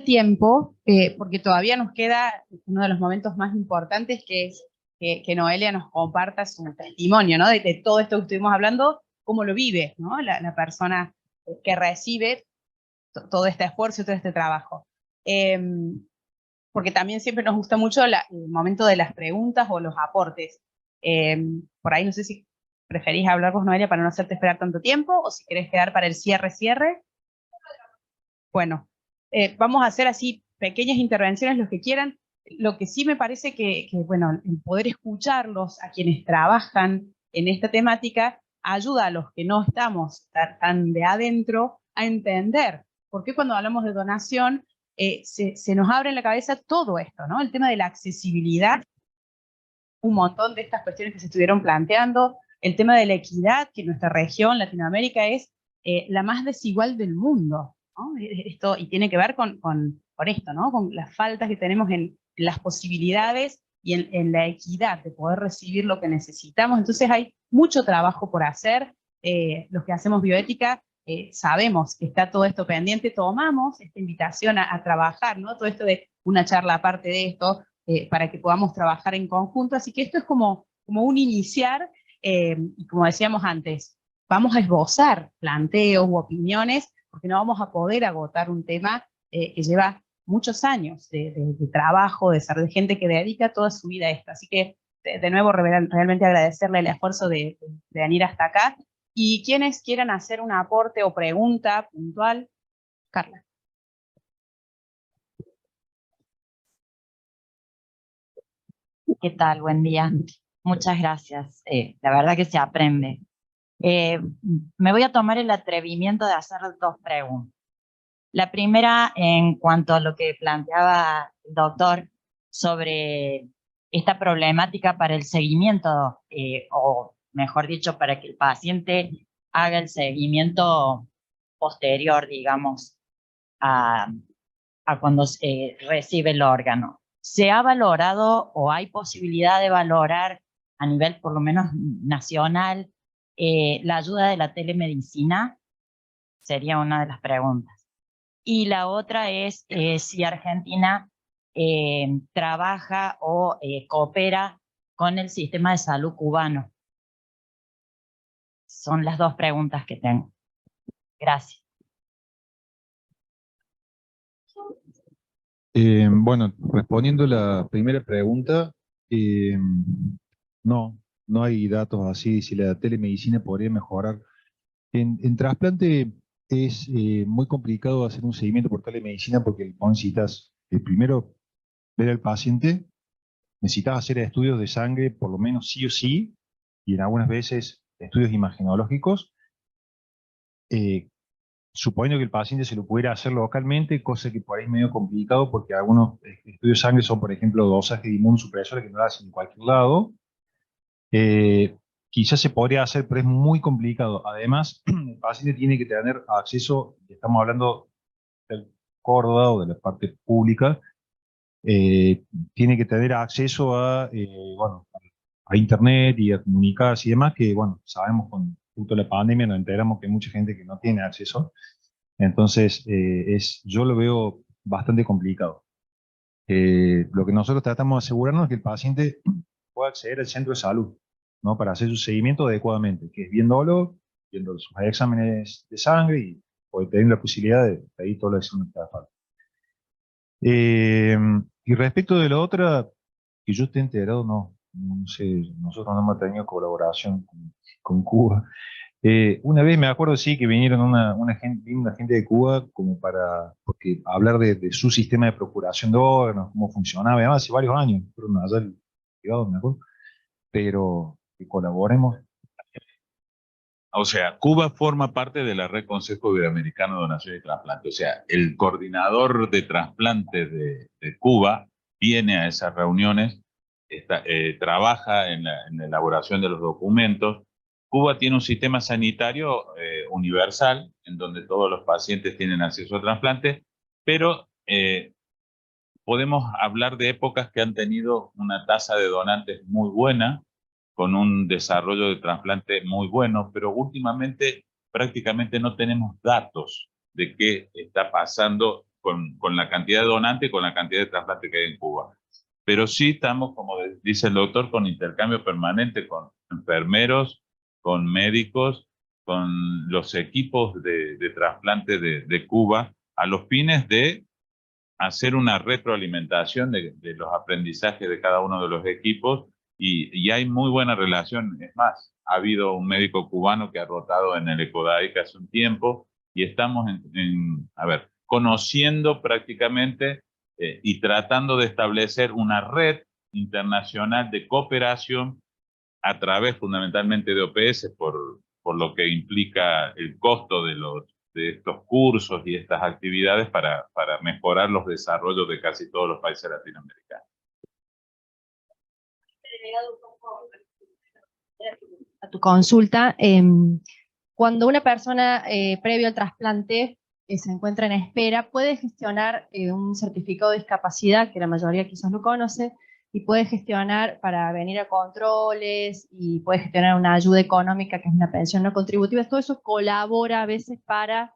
tiempo, porque todavía nos queda uno de los momentos más importantes, que es que Noelia nos comparta su testimonio, ¿no? De todo esto que estuvimos hablando, cómo lo vive, ¿no? La persona que recibe todo este esfuerzo y todo este trabajo. Porque también siempre nos gusta mucho el momento de las preguntas o los aportes. Por ahí no sé si preferís hablar vos, Noelia, para no hacerte esperar tanto tiempo, o si querés quedar para el cierre. Bueno, vamos a hacer así pequeñas intervenciones, los que quieran. Lo que sí me parece que bueno, el poder escucharlos a quienes trabajan en esta temática ayuda a los que no estamos tan de adentro a entender por qué cuando hablamos de donación se nos abre en la cabeza todo esto, ¿no? El tema de la accesibilidad, un montón de estas cuestiones que se estuvieron planteando, el tema de la equidad, que nuestra región, Latinoamérica, es la más desigual del mundo, ¿no? Esto, y tiene que ver con esto, ¿no? Con las faltas que tenemos en las posibilidades y en la equidad de poder recibir lo que necesitamos. Entonces hay mucho trabajo por hacer. Los que hacemos bioética sabemos que está todo esto pendiente, tomamos esta invitación a trabajar, ¿no? Todo esto de una charla aparte de esto, para que podamos trabajar en conjunto. Así que esto es como un iniciar, y como decíamos antes, vamos a esbozar planteos u opiniones, porque no vamos a poder agotar un tema que lleva muchos años de trabajo, de gente que dedica toda su vida a esto. Así que, de nuevo, realmente agradecerle el esfuerzo de venir hasta acá. Y quienes quieran hacer un aporte o pregunta puntual, Carla. ¿Qué tal? Buen día. Muchas gracias. La verdad que se aprende. Me voy a tomar el atrevimiento de hacer 2 preguntas. La primera, en cuanto a lo que planteaba el doctor sobre esta problemática para el seguimiento, o mejor dicho, para que el paciente haga el seguimiento posterior, digamos, a cuando recibe el órgano. ¿Se ha valorado o hay posibilidad de valorar a nivel por lo menos nacional la ayuda de la telemedicina? Sería una de las preguntas. Y la otra es si Argentina trabaja o coopera con el sistema de salud cubano. Son las 2 preguntas que tengo. Gracias. Bueno, respondiendo a la primera pregunta, no hay datos así si la telemedicina podría mejorar. En trasplante es muy complicado hacer un seguimiento por telemedicina porque necesitas primero ver al paciente, necesitas hacer estudios de sangre por lo menos sí o sí, y en algunas veces estudios imagenológicos, suponiendo que el paciente se lo pudiera hacer localmente, cosa que por ahí es medio complicado porque algunos estudios de sangre son, por ejemplo, dosajes de inmunosupresores que no lo hacen en cualquier lado. Quizás se podría hacer, pero es muy complicado. Además, el paciente tiene que tener acceso, estamos hablando del Córdoba o de la parte pública, tiene que tener acceso a, bueno, a internet y a comunicarse y demás, que bueno, sabemos con justo la pandemia nos enteramos que hay mucha gente que no tiene acceso. Entonces, yo lo veo bastante complicado. Lo que nosotros tratamos de asegurarnos es que el paciente pueda acceder al centro de salud, ¿no? Para hacer su seguimiento adecuadamente, que es viéndolo, viendo sus exámenes de sangre y poder tener la posibilidad de pedir todo lo que haga falta. Y respecto de la otra, que yo esté enterado, no sé, nosotros no hemos tenido colaboración con Cuba. Una vez me acuerdo, sí, que vinieron una gente de Cuba como para hablar de su sistema de procuración de órganos, cómo funcionaba, además hace varios años, fueron allá el privado, me acuerdo, pero que colaboremos. O sea, Cuba forma parte de la Red Consejo Iberoamericano de Donación y Trasplante. O sea, el coordinador de trasplantes de Cuba viene a esas reuniones, trabaja en la elaboración de los documentos. Cuba tiene un sistema sanitario universal, en donde todos los pacientes tienen acceso a trasplante, pero podemos hablar de épocas que han tenido una tasa de donantes muy buena, con un desarrollo de trasplante muy bueno, pero últimamente prácticamente no tenemos datos de qué está pasando con la cantidad de donantes y con la cantidad de trasplantes que hay en Cuba. Pero sí estamos, como dice el doctor, con intercambio permanente con enfermeros, con médicos, con los equipos de trasplante de Cuba, a los fines de hacer una retroalimentación de los aprendizajes de cada uno de los equipos, y hay muy buena relación. Es más, ha habido un médico cubano que ha rotado en el ECODAIC hace un tiempo, y estamos conociendo prácticamente y tratando de establecer una red internacional de cooperación a través fundamentalmente de OPS, por lo que implica el costo de estos cursos y estas actividades para mejorar los desarrollos de casi todos los países latinoamericanos. A tu consulta, cuando una persona previo al trasplante se encuentra en espera, puede gestionar un certificado de discapacidad, que la mayoría quizás no conoce, y puede gestionar para venir a controles, y puede gestionar una ayuda económica, que es una pensión no contributiva. Todo eso colabora a veces para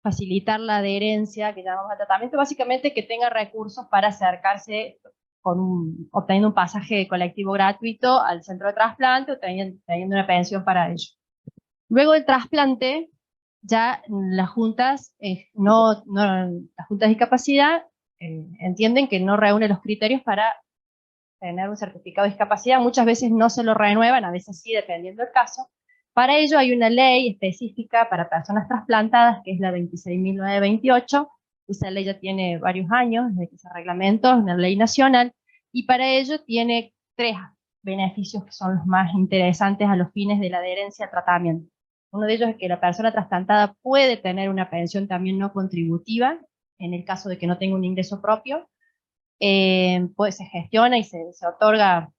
facilitar la adherencia que llamamos al tratamiento, básicamente que tenga recursos para acercarse obteniendo un pasaje colectivo gratuito al centro de trasplante, o teniendo una pensión para ello. Luego del trasplante, ya las juntas, las juntas de discapacidad entienden que no reúne los criterios para tener un certificado de discapacidad. Muchas veces no se lo renuevan, a veces sí, dependiendo del caso. Para ello hay una ley específica para personas trasplantadas, que es la 26.928. Esa ley ya tiene varios años desde que se reglamentó, es una ley nacional, y para ello tiene 3 beneficios que son los más interesantes a los fines de la adherencia al tratamiento. Uno de ellos es que la persona trasplantada puede tener una pensión también no contributiva, en el caso de que no tenga un ingreso propio. Pues se gestiona y se otorga,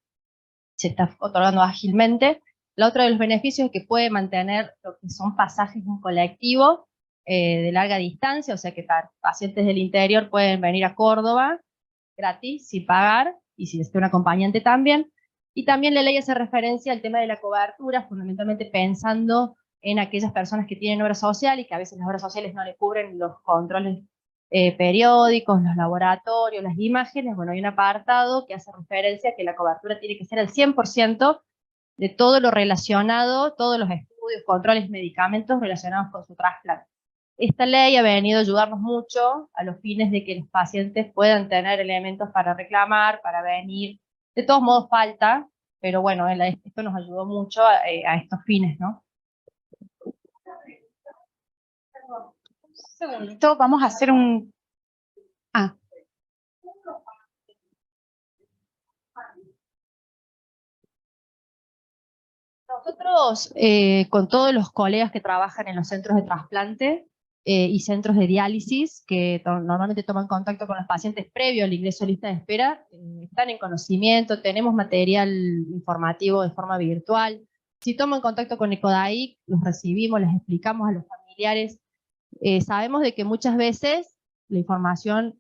se está otorgando ágilmente. La otra de los beneficios es que puede mantener lo que son pasajes en colectivo de larga distancia, o sea que para pacientes del interior pueden venir a Córdoba gratis, sin pagar, y si necesita un acompañante también. Y también la ley hace referencia al tema de la cobertura, fundamentalmente pensando en aquellas personas que tienen obra social y que a veces las obras sociales no le cubren los controles periódicos, los laboratorios, las imágenes. Bueno, hay un apartado que hace referencia a que la cobertura tiene que ser el 100% de todo lo relacionado, todos los estudios, controles, medicamentos relacionados con su trasplante. Esta ley ha venido a ayudarnos mucho a los fines de que los pacientes puedan tener elementos para reclamar, para venir. De todos modos falta, pero bueno, esto nos ayudó mucho a estos fines, ¿no? Un segundito, vamos a hacer un... Nosotros, con todos los colegas que trabajan en los centros de trasplante y centros de diálisis, que normalmente toman contacto con los pacientes previo al ingreso a lista de espera, están en conocimiento, tenemos material informativo de forma virtual. Si toman contacto con ECODAIC, los recibimos, les explicamos a los familiares. Sabemos de que muchas veces la información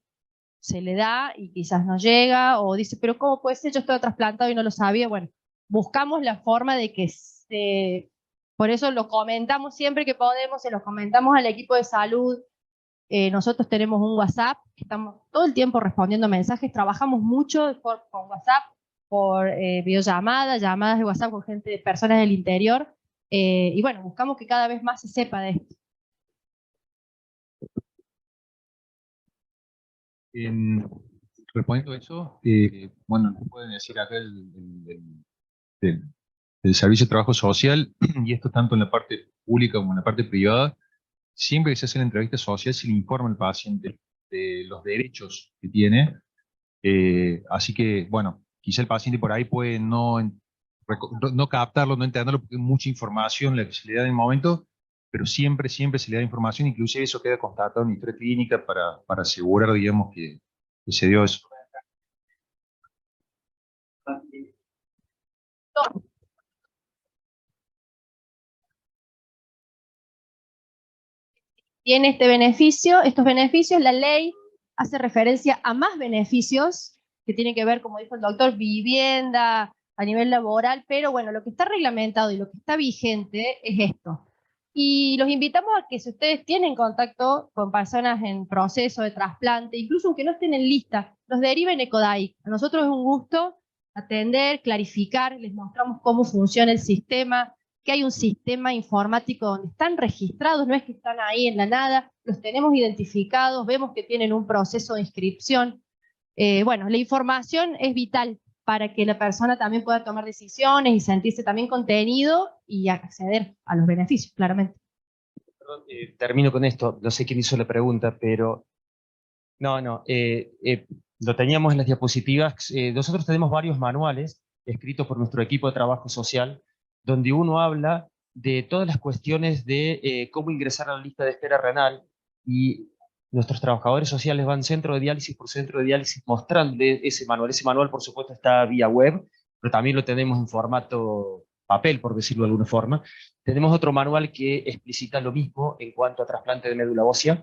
se le da y quizás no llega, o dice, pero ¿cómo puede ser? Yo estoy trasplantado y no lo sabía. Bueno, buscamos la forma de que por eso lo comentamos siempre que podemos, se lo comentamos al equipo de salud. Nosotros tenemos un WhatsApp, que estamos todo el tiempo respondiendo mensajes, trabajamos mucho con WhatsApp, por videollamadas, llamadas de WhatsApp con personas del interior, y bueno, buscamos que cada vez más se sepa de esto. Respondiendo a eso, bueno, pueden decir acá el Servicio de Trabajo Social, y esto tanto en la parte pública como en la parte privada, siempre que se hace la entrevista social se le informa al paciente de los derechos que tiene, así que, bueno, quizá el paciente por ahí puede no captarlo, no entenderlo, porque hay mucha información la que se le da en el momento, pero siempre se le da información, inclusive eso queda constatado en la historia clínica para asegurar, digamos, que se dio eso. Tiene estos beneficios, la ley hace referencia a más beneficios que tienen que ver, como dijo el doctor, vivienda a nivel laboral, pero bueno, lo que está reglamentado y lo que está vigente es esto. Y los invitamos a que si ustedes tienen contacto con personas en proceso de trasplante, incluso aunque no estén en lista, los deriven a Ecodaic. A nosotros es un gusto atender, clarificar, les mostramos cómo funciona el sistema, que hay un sistema informático donde están registrados, no es que están ahí en la nada, los tenemos identificados, vemos que tienen un proceso de inscripción. Bueno, la información es vital para que la persona también pueda tomar decisiones y sentirse también contenido y acceder a los beneficios, claramente. Perdón, termino con esto, no sé quién hizo la pregunta, pero lo teníamos en las diapositivas. Nosotros tenemos varios manuales escritos por nuestro equipo de trabajo social, donde uno habla de todas las cuestiones de cómo ingresar a la lista de espera renal, y nuestros trabajadores sociales van centro de diálisis por centro de diálisis mostrando ese manual. Ese manual, por supuesto, está vía web, pero también lo tenemos en formato papel, por decirlo de alguna forma. Tenemos otro manual que explicita lo mismo en cuanto a trasplante de médula ósea,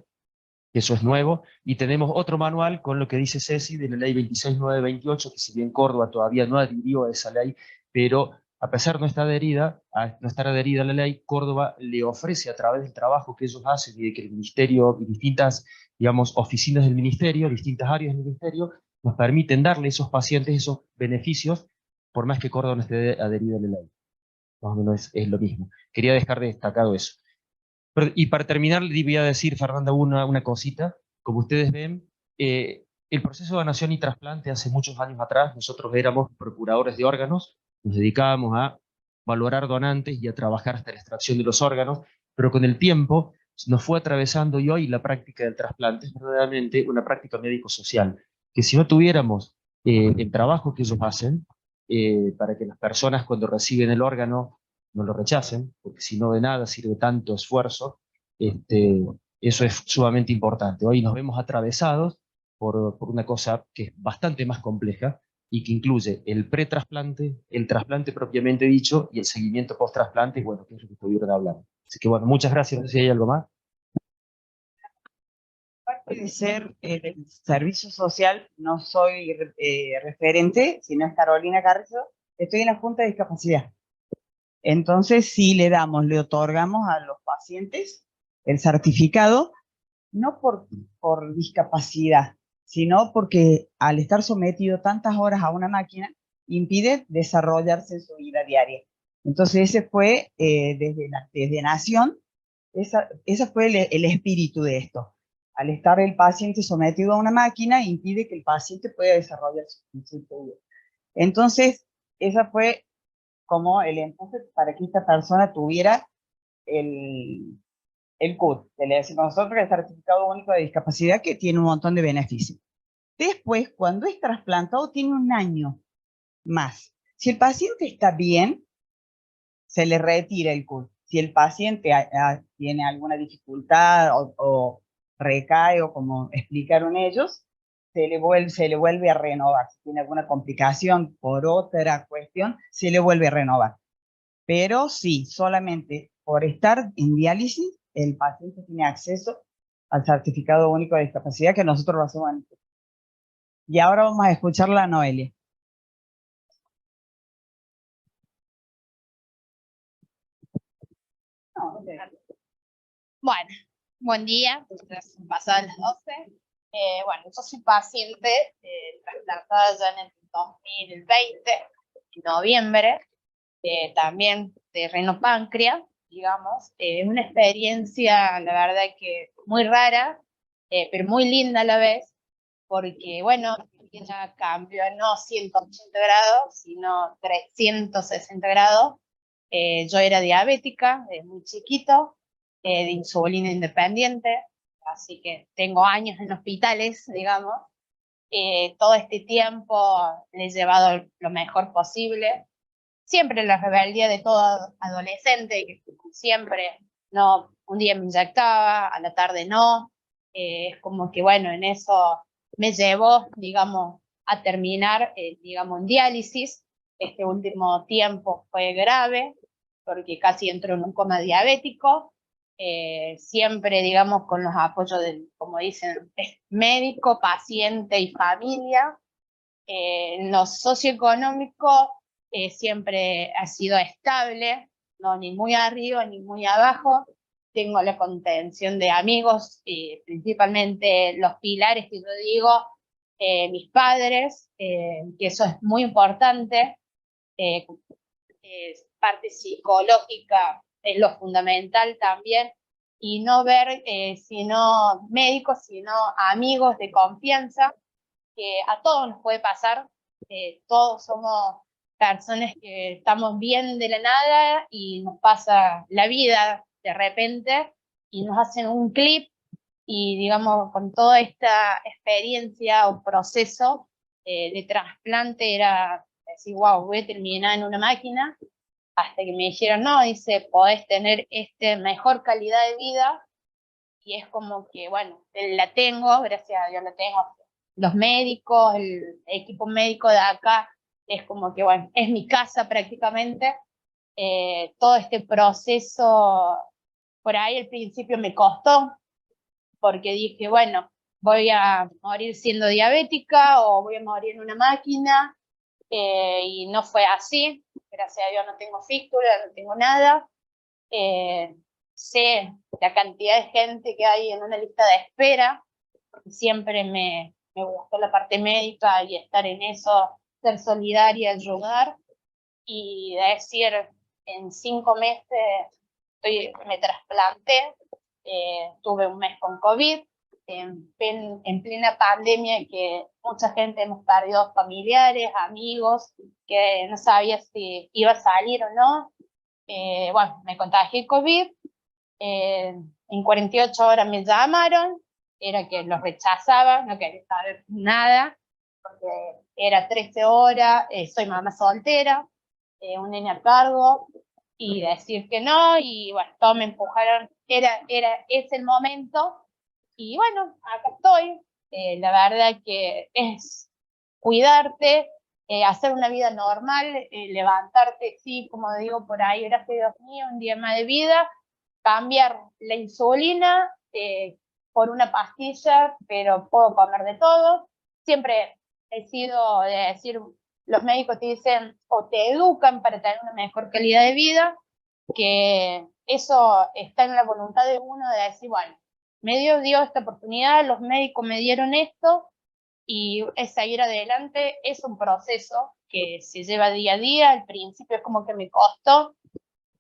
que eso es nuevo, y tenemos otro manual con lo que dice Ceci de la ley 26928, que si bien Córdoba todavía no adhirió a esa ley, pero a pesar de no estar adherida a la ley, Córdoba le ofrece a través del trabajo que ellos hacen y de que el ministerio y distintas, digamos, oficinas del ministerio, distintas áreas del ministerio, nos permiten darle a esos pacientes esos beneficios, por más que Córdoba no esté adherida a la ley. Más o menos es lo mismo. Quería dejar destacado eso. Y para terminar, le voy a decir, Fernanda, una cosita. Como ustedes ven, el proceso de donación y trasplante hace muchos años atrás, nosotros éramos procuradores de órganos, nos dedicábamos a valorar donantes y a trabajar hasta la extracción de los órganos, pero con el tiempo nos fue atravesando, y hoy la práctica del trasplante es verdaderamente una práctica médico-social, que si no tuviéramos el trabajo que ellos hacen, para que las personas cuando reciben el órgano no lo rechacen, porque si no de nada sirve tanto esfuerzo, eso es sumamente importante. Hoy nos vemos atravesados por una cosa que es bastante más compleja y que incluye el pretrasplante, el trasplante propiamente dicho y el seguimiento post-trasplante, bueno, que es lo que estuvieron hablando. Así que bueno, muchas gracias. No sé si hay algo más. Aparte de ser del servicio social, no soy referente, sino es Carolina Carrizo, estoy en la Junta de Discapacidad. Entonces sí le otorgamos a los pacientes el certificado, no por discapacidad, sino porque al estar sometido tantas horas a una máquina, impide desarrollarse en su vida diaria. Entonces ese fue, desde Nación, ese fue el espíritu de esto. Al estar el paciente sometido a una máquina, impide que el paciente pueda desarrollar su vida. Entonces, esa fue como el empuje para que esta persona tuviera el CUD, que le decimos nosotros, el Certificado Único de Discapacidad, que tiene un montón de beneficios. Después, cuando es trasplantado, tiene un año más. Si el paciente está bien, se le retira el CUD. Si el paciente tiene alguna dificultad o recae, o como explicaron ellos, se le vuelve a renovar. Si tiene alguna complicación por otra cuestión, se le vuelve a renovar. Pero sí, solamente por estar en diálisis, el paciente tiene acceso al Certificado Único de Discapacidad, que nosotros lo hacemos antes. Y ahora vamos a escucharla a Noelia. Bueno, buen día, pasadas las 12. Bueno, yo soy paciente trasplantada ya en el 2020, en noviembre, también de renopáncreas, digamos. Es una experiencia, la verdad, que muy rara, pero muy linda a la vez, porque, bueno, ya cambió no 180 grados, sino 360 grados. Yo era diabética desde muy chiquito, de insulina independiente, así que tengo años en hospitales, digamos. Todo este tiempo le he llevado lo mejor posible. Siempre la rebeldía de todo adolescente, que siempre, no, un día me inyectaba, a la tarde no. Es como que, bueno, en eso me llevó, digamos, a terminar, digamos, en diálisis. Este último tiempo fue grave, porque casi entró en un coma diabético. Siempre, digamos, con los apoyos del, como dicen, médico, paciente y familia. En lo socioeconómico siempre ha sido estable, no ni muy arriba ni muy abajo. tengo la contención de amigos, principalmente los pilares que yo digo, mis padres, que eso es muy importante, parte psicológica es lo fundamental también, y no ver sino médicos, sino amigos de confianza, que a todos nos puede pasar, todos somos personas que estamos bien de la nada y nos pasa la vida de repente y nos hacen un clip y digamos con toda esta experiencia o proceso de trasplante era decir, wow, voy a terminar en una máquina, hasta que me dijeron, no, dice, podés tener mejor calidad de vida, y es como que, bueno, la tengo, gracias a Dios la tengo. Los médicos, el equipo médico de acá, es como que, bueno, es mi casa prácticamente. Todo este proceso, por ahí al principio me costó, porque dije, bueno, voy a morir siendo diabética o voy a morir en una máquina, y no fue así. Gracias a Dios no tengo fístula, no tengo nada. Sé la cantidad de gente que hay en una lista de espera, porque siempre me gustó la parte médica y estar en eso, ser solidaria, ayudar, y decir, en 5 meses me trasplanté, tuve un mes con COVID, en plena pandemia, que mucha gente hemos perdido familiares, amigos, que no sabía si iba a salir o no. Bueno, me contagié COVID, en 48 horas me llamaron, era que los rechazaba, no quería saber nada, porque era 13 horas, soy mamá soltera, un nene a cargo, y decir que no, y bueno, todos me empujaron, es el momento, y bueno, acá estoy. La verdad que es cuidarte, hacer una vida normal, levantarte, sí, como digo por ahí, gracias a Dios mío, un día más de vida, cambiar la insulina por una pastilla, pero puedo comer de todo. Siempre he sido de decir, los médicos te dicen o te educan para tener una mejor calidad de vida, que eso está en la voluntad de uno de decir, bueno, me dio esta oportunidad, los médicos me dieron esto, y es seguir adelante. Es un proceso que se lleva día a día. Al principio es como que me costó,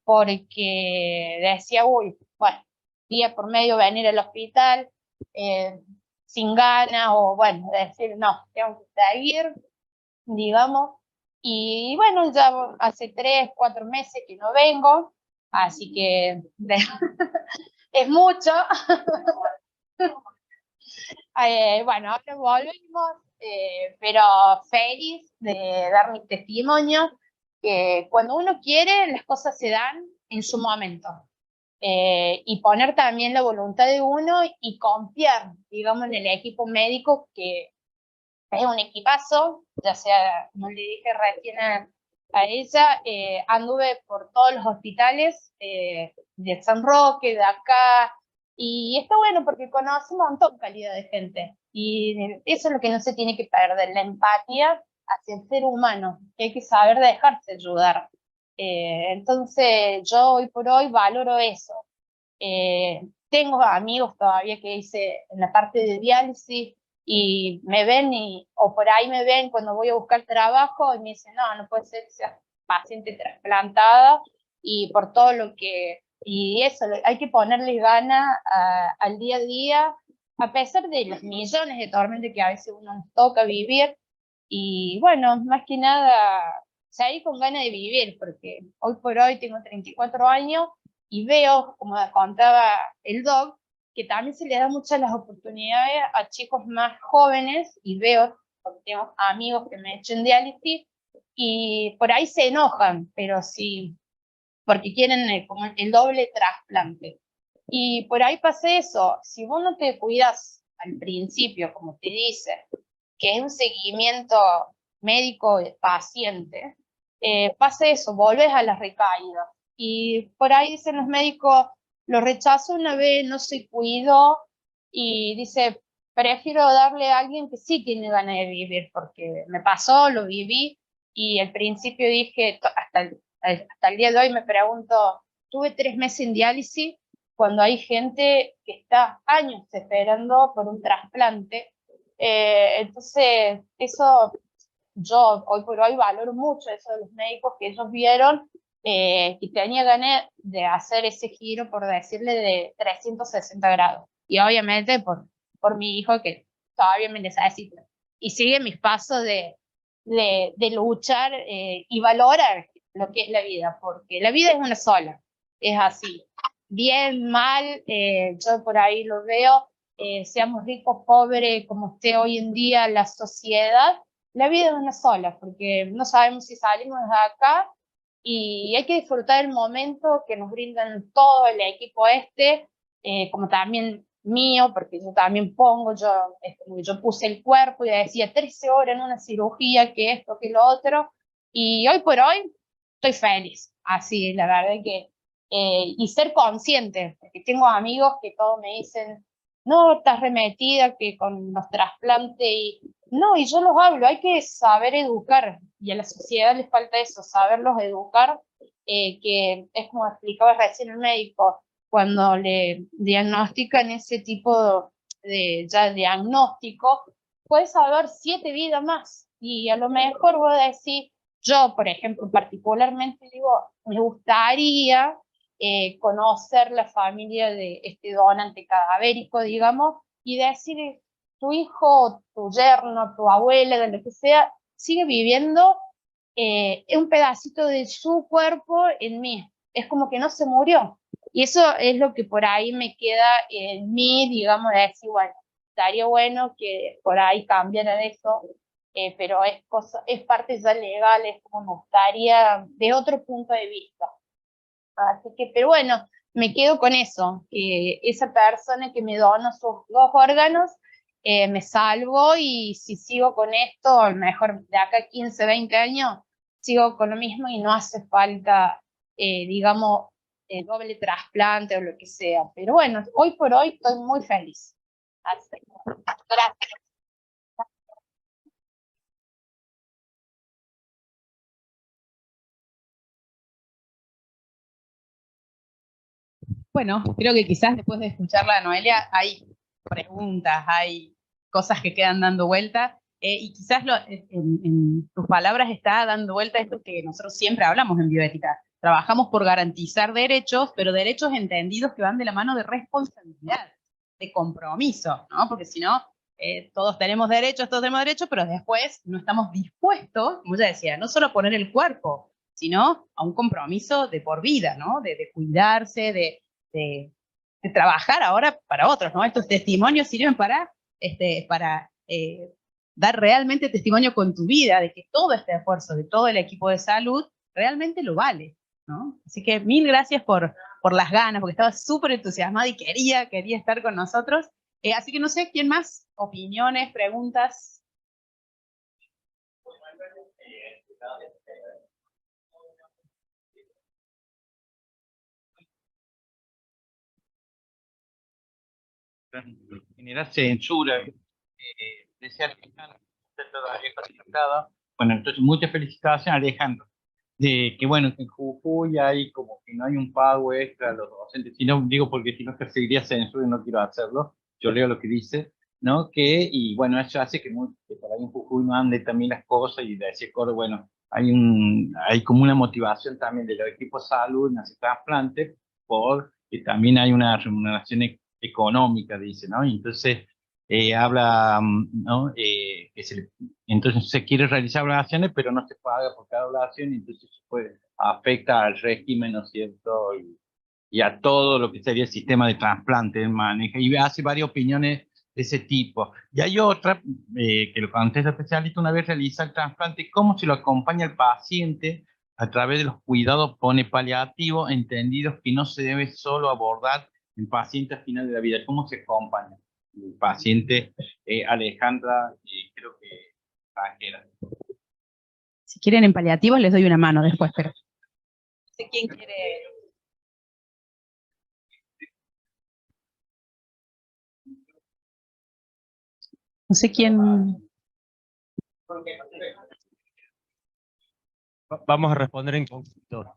porque decía, uy, bueno, día por medio venir al hospital sin ganas, o bueno, decir, no, tengo que seguir, digamos. Y bueno, ya hace 3, 4 meses que no vengo, así que es mucho. Bueno, ahora volvemos, pero feliz de dar mi testimonio, que cuando uno quiere, las cosas se dan en su momento. Y poner también la voluntad de uno y confiar, digamos, en el equipo médico, que es un equipazo, ya sea, como le dije recién a ella, anduve por todos los hospitales de San Roque, de acá, y está bueno porque conoce un montón de calidad de gente, y eso es lo que no se tiene que perder, la empatía hacia el ser humano, que hay que saber dejarse ayudar. Entonces yo hoy por hoy valoro eso. Tengo amigos todavía que hice en la parte de diálisis, y me ven, o por ahí me ven cuando voy a buscar trabajo y me dicen, no puede ser que seas paciente trasplantada, y por todo lo que, y eso, hay que ponerle ganas al día a día, a pesar de los millones de tormentas que a veces uno nos toca vivir. Y bueno, más que nada, seguir con ganas de vivir, porque hoy por hoy tengo 34 años y veo, como contaba el doc, que también se le da muchas las oportunidades a chicos más jóvenes, y veo, porque tengo amigos que me echan diálisis, y por ahí se enojan, pero sí, porque quieren como el doble trasplante. Y por ahí pasa eso, si vos no te cuidas al principio, como te dice, que es un seguimiento médico de paciente, pasa eso, volvés a las recaídas. Y por ahí dicen los médicos, lo rechazó una vez, no se cuidó, y dice, prefiero darle a alguien que sí tiene ganas de vivir, porque me pasó, lo viví, y al principio dije, hasta el día de hoy me pregunto, tuve 3 meses en diálisis, cuando hay gente que está años esperando por un trasplante. Entonces, eso yo hoy por hoy valoro mucho eso de los médicos, que ellos vieron y tenía ganas de hacer ese giro, por decirle, de 360 grados. Y obviamente por mi hijo, que todavía me necesita. Y sigue mis pasos de luchar y valorar lo que es la vida, porque la vida es una sola, es así. Bien, mal, yo por ahí lo veo, seamos ricos, pobres, como esté hoy en día la sociedad, la vida es una sola, porque no sabemos si salimos de acá, y hay que disfrutar el momento que nos brindan todo el equipo como también mío, porque yo también pongo, yo puse el cuerpo y decía 13 horas en una cirugía, que esto, que lo otro, y hoy por hoy estoy feliz, así, la verdad que, y ser consciente, porque tengo amigos que todos me dicen, no, estás remetida que con los trasplantes, y no, y yo los hablo, hay que saber educar, y a la sociedad les falta eso, saberlos educar, que es como explicaba recién el médico, cuando le diagnostican ese tipo de ya diagnóstico, puedes salvar 7 vidas más, y a lo mejor voy a decir, yo, por ejemplo, particularmente digo, me gustaría conocer la familia de este donante cadavérico, digamos, y decir, tu hijo, tu yerno, tu abuela, de lo que sea, sigue viviendo un pedacito de su cuerpo en mí. Es como que no se murió. Y eso es lo que por ahí me queda en mí, digamos, de decir, bueno, estaría bueno que por ahí cambiara eso, pero es parte ya legal, es como me gustaría de otro punto de vista. Así que, pero bueno, me quedo con eso, que esa persona que me donó sus 2 órganos, me salvo, y si sigo con esto, a lo mejor de acá a 15, 20 años, sigo con lo mismo y no hace falta, digamos, doble trasplante o lo que sea. Pero bueno, hoy por hoy estoy muy feliz. Así que, gracias. Bueno, creo que quizás después de escucharla a Noelia hay preguntas, hay cosas que quedan dando vuelta, y quizás en tus palabras está dando vuelta esto que nosotros siempre hablamos en bioética. Trabajamos por garantizar derechos, pero derechos entendidos que van de la mano de responsabilidad, de compromiso, ¿no? Porque si no, todos tenemos derechos, pero después no estamos dispuestos, como ya decía, no solo a poner el cuerpo, sino a un compromiso de por vida, ¿no? De cuidarse, de trabajar ahora para otros, ¿no? Estos testimonios sirven para dar realmente testimonio con tu vida, de que todo este esfuerzo de todo el equipo de salud realmente lo vale, ¿no? Así que mil gracias por las ganas, porque estaba súper entusiasmada y quería estar con nosotros. Así que no sé, ¿quién más? Opiniones, preguntas. Generar censura, desear que usted todavía conectado. Bueno, entonces muchas felicitaciones, Alejandro, de que bueno, que en Jujuy hay como que no hay un pago extra a los docentes, si no, digo porque si no perseguiría censura y no quiero hacerlo, yo leo lo que dice, ¿no? Y bueno, eso hace que por ahí en Jujuy no ande también las cosas, y de ese coro, bueno, hay como una motivación también de los equipos de salud en hacer trasplantes, porque también hay una remuneración económica, dice, ¿no? Y entonces habla, ¿no? Entonces se quiere realizar oraciones, pero no se paga por cada oración, y entonces afecta al régimen, ¿no es cierto? Y a todo lo que sería el sistema de trasplante, maneja, y hace varias opiniones de ese tipo. Y hay otra, que lo contesta el especialista, una vez realiza el trasplante, cómo se lo acompaña el paciente a través de los cuidados paliativos, entendidos que no se debe solo abordar en pacientes al final de la vida, cómo se acompaña el paciente. Alejandra, creo que extranjera. Si quieren en paliativos les doy una mano después, pero no sé quién quiere. No sé quién. Vamos a responder en conjunto.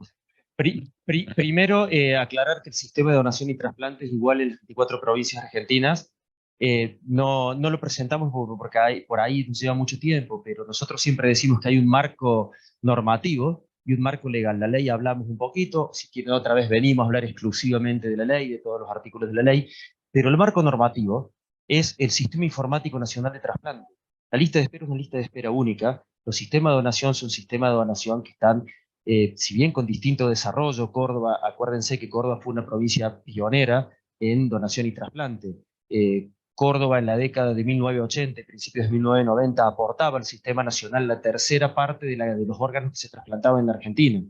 Primero, aclarar que el sistema de donación y trasplante es igual en las 24 provincias argentinas. No lo presentamos porque por ahí nos lleva mucho tiempo, pero nosotros siempre decimos que hay un marco normativo y un marco legal. La ley hablamos un poquito, si quieren otra vez venimos a hablar exclusivamente de la ley, de todos los artículos de la ley, pero el marco normativo es el Sistema Informático Nacional de Trasplante. La lista de espera es una lista de espera única. Los sistemas de donación son sistemas de donación que están, si bien con distinto desarrollo. Córdoba, acuérdense que Córdoba fue una provincia pionera en donación y trasplante. Córdoba en la década de 1980, principios de 1990, aportaba al sistema nacional la tercera parte de los órganos que se trasplantaban en la Argentina.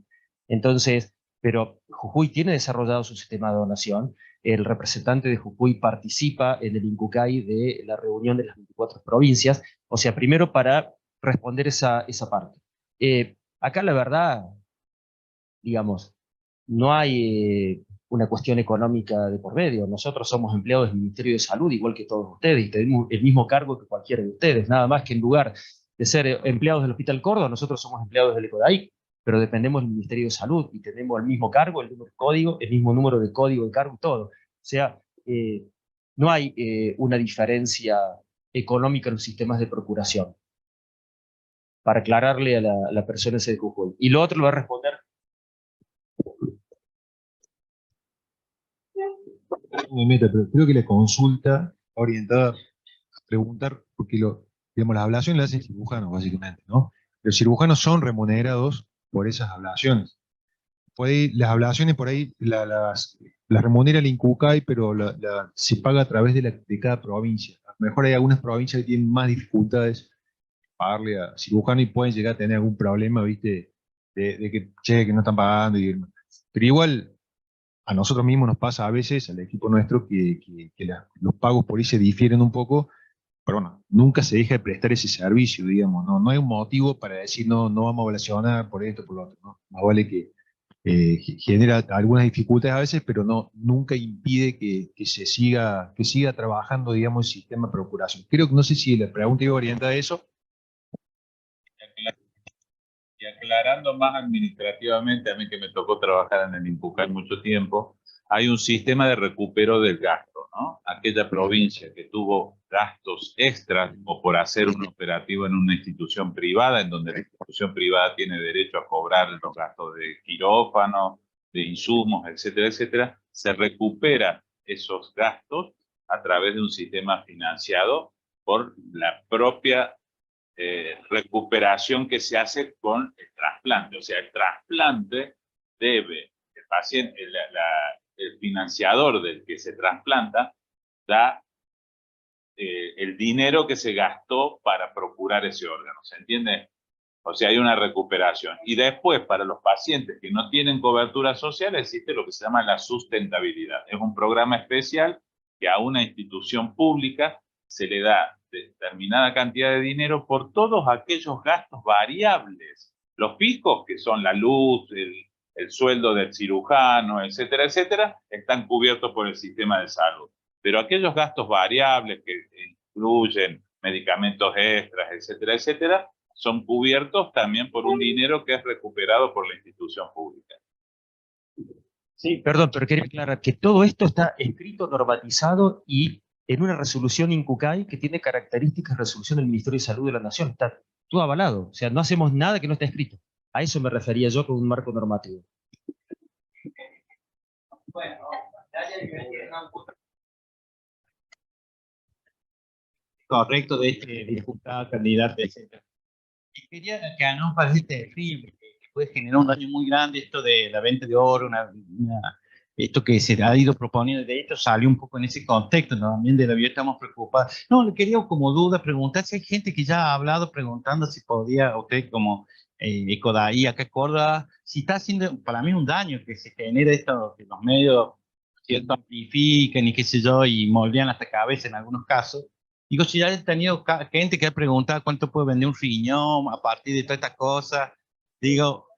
Entonces, pero Jujuy tiene desarrollado su sistema de donación. El representante de Jujuy participa en el INCUCAI de la reunión de las 24 provincias. O sea, primero para responder esa parte. Acá la verdad, digamos, no hay una cuestión económica de por medio. Nosotros somos empleados del Ministerio de Salud, igual que todos ustedes, y tenemos el mismo cargo que cualquiera de ustedes. Nada más que en lugar de ser empleados del Hospital Córdoba, nosotros somos empleados del ECODAIC, pero dependemos del Ministerio de Salud y tenemos el mismo cargo, el mismo código, el mismo número de código de cargo, todo. O sea, no hay una diferencia económica en los sistemas de procuración, para aclararle a la persona ese de Jujuy. Y lo otro lo va a responder. No me meta, pero creo que la consulta está orientada a preguntar, porque digamos, las ablaciones las hacen cirujanos, básicamente, ¿no? Los cirujanos son remunerados por esas ablaciones. Por ahí, las ablaciones por ahí las remunera el INCUCAI, pero se paga a través de cada provincia. A lo mejor hay algunas provincias que tienen más dificultades pagarle a cirujano y pueden llegar a tener algún problema, ¿viste? De que, che, que no están pagando. Pero igual, a nosotros mismos nos pasa a veces, al equipo nuestro, que los pagos por ahí se difieren un poco, pero bueno, nunca se deja de prestar ese servicio, digamos, no hay un motivo para decir no vamos a evaluar por esto, por lo otro, ¿no? Más vale que genera algunas dificultades a veces, pero nunca impide que siga trabajando, digamos, el sistema de procuración. Creo que no sé si la pregunta iba orientada a eso. Y aclarando más administrativamente, a mí que me tocó trabajar en el INCUCAI mucho tiempo, hay un sistema de recupero del gasto, ¿no? Aquella provincia que tuvo gastos extras o por hacer un operativo en una institución privada, en donde la institución privada tiene derecho a cobrar los gastos de quirófano, de insumos, etcétera, etcétera, se recupera esos gastos a través de un sistema financiado por la propia recuperación que se hace con el trasplante. O sea, el trasplante debe, el paciente, el financiador del que se trasplanta, da el dinero que se gastó para procurar ese órgano. ¿Se entiende? O sea, hay una recuperación. Y después, para los pacientes que no tienen cobertura social, existe lo que se llama la sustentabilidad. Es un programa especial que a una institución pública se le da determinada cantidad de dinero por todos aquellos gastos variables. Los fijos, que son la luz, el sueldo del cirujano, etcétera, etcétera, están cubiertos por el sistema de salud. Pero aquellos gastos variables que incluyen medicamentos extras, etcétera, etcétera, son cubiertos también por un dinero que es recuperado por la institución pública. Sí, perdón, pero quería aclarar que todo esto está escrito, normatizado y en una resolución INCUCAI que tiene características de resolución del Ministerio de Salud de la Nación. Está todo avalado. O sea, no hacemos nada que no esté escrito. A eso me refería yo con un marco normativo. Bueno, correcto de este diputado, candidato, etc. Y quería que no nos parece terrible, que puede generar un daño muy grande esto de la venta de oro, esto que se ha ido proponiendo. De hecho, salió un poco en ese contexto, ¿no? También de la vida estamos preocupados. No, le quería como duda preguntar si hay gente que ya ha hablado preguntando si podía, usted como ECODAI acá en Córdoba, si está haciendo para mí un daño que se genera esto, que los medios cierto amplifican y qué sé yo, y moldean hasta cabeza en algunos casos. Digo, si ya he tenido gente que ha preguntado cuánto puede vender un riñón a partir de todas estas cosas, digo,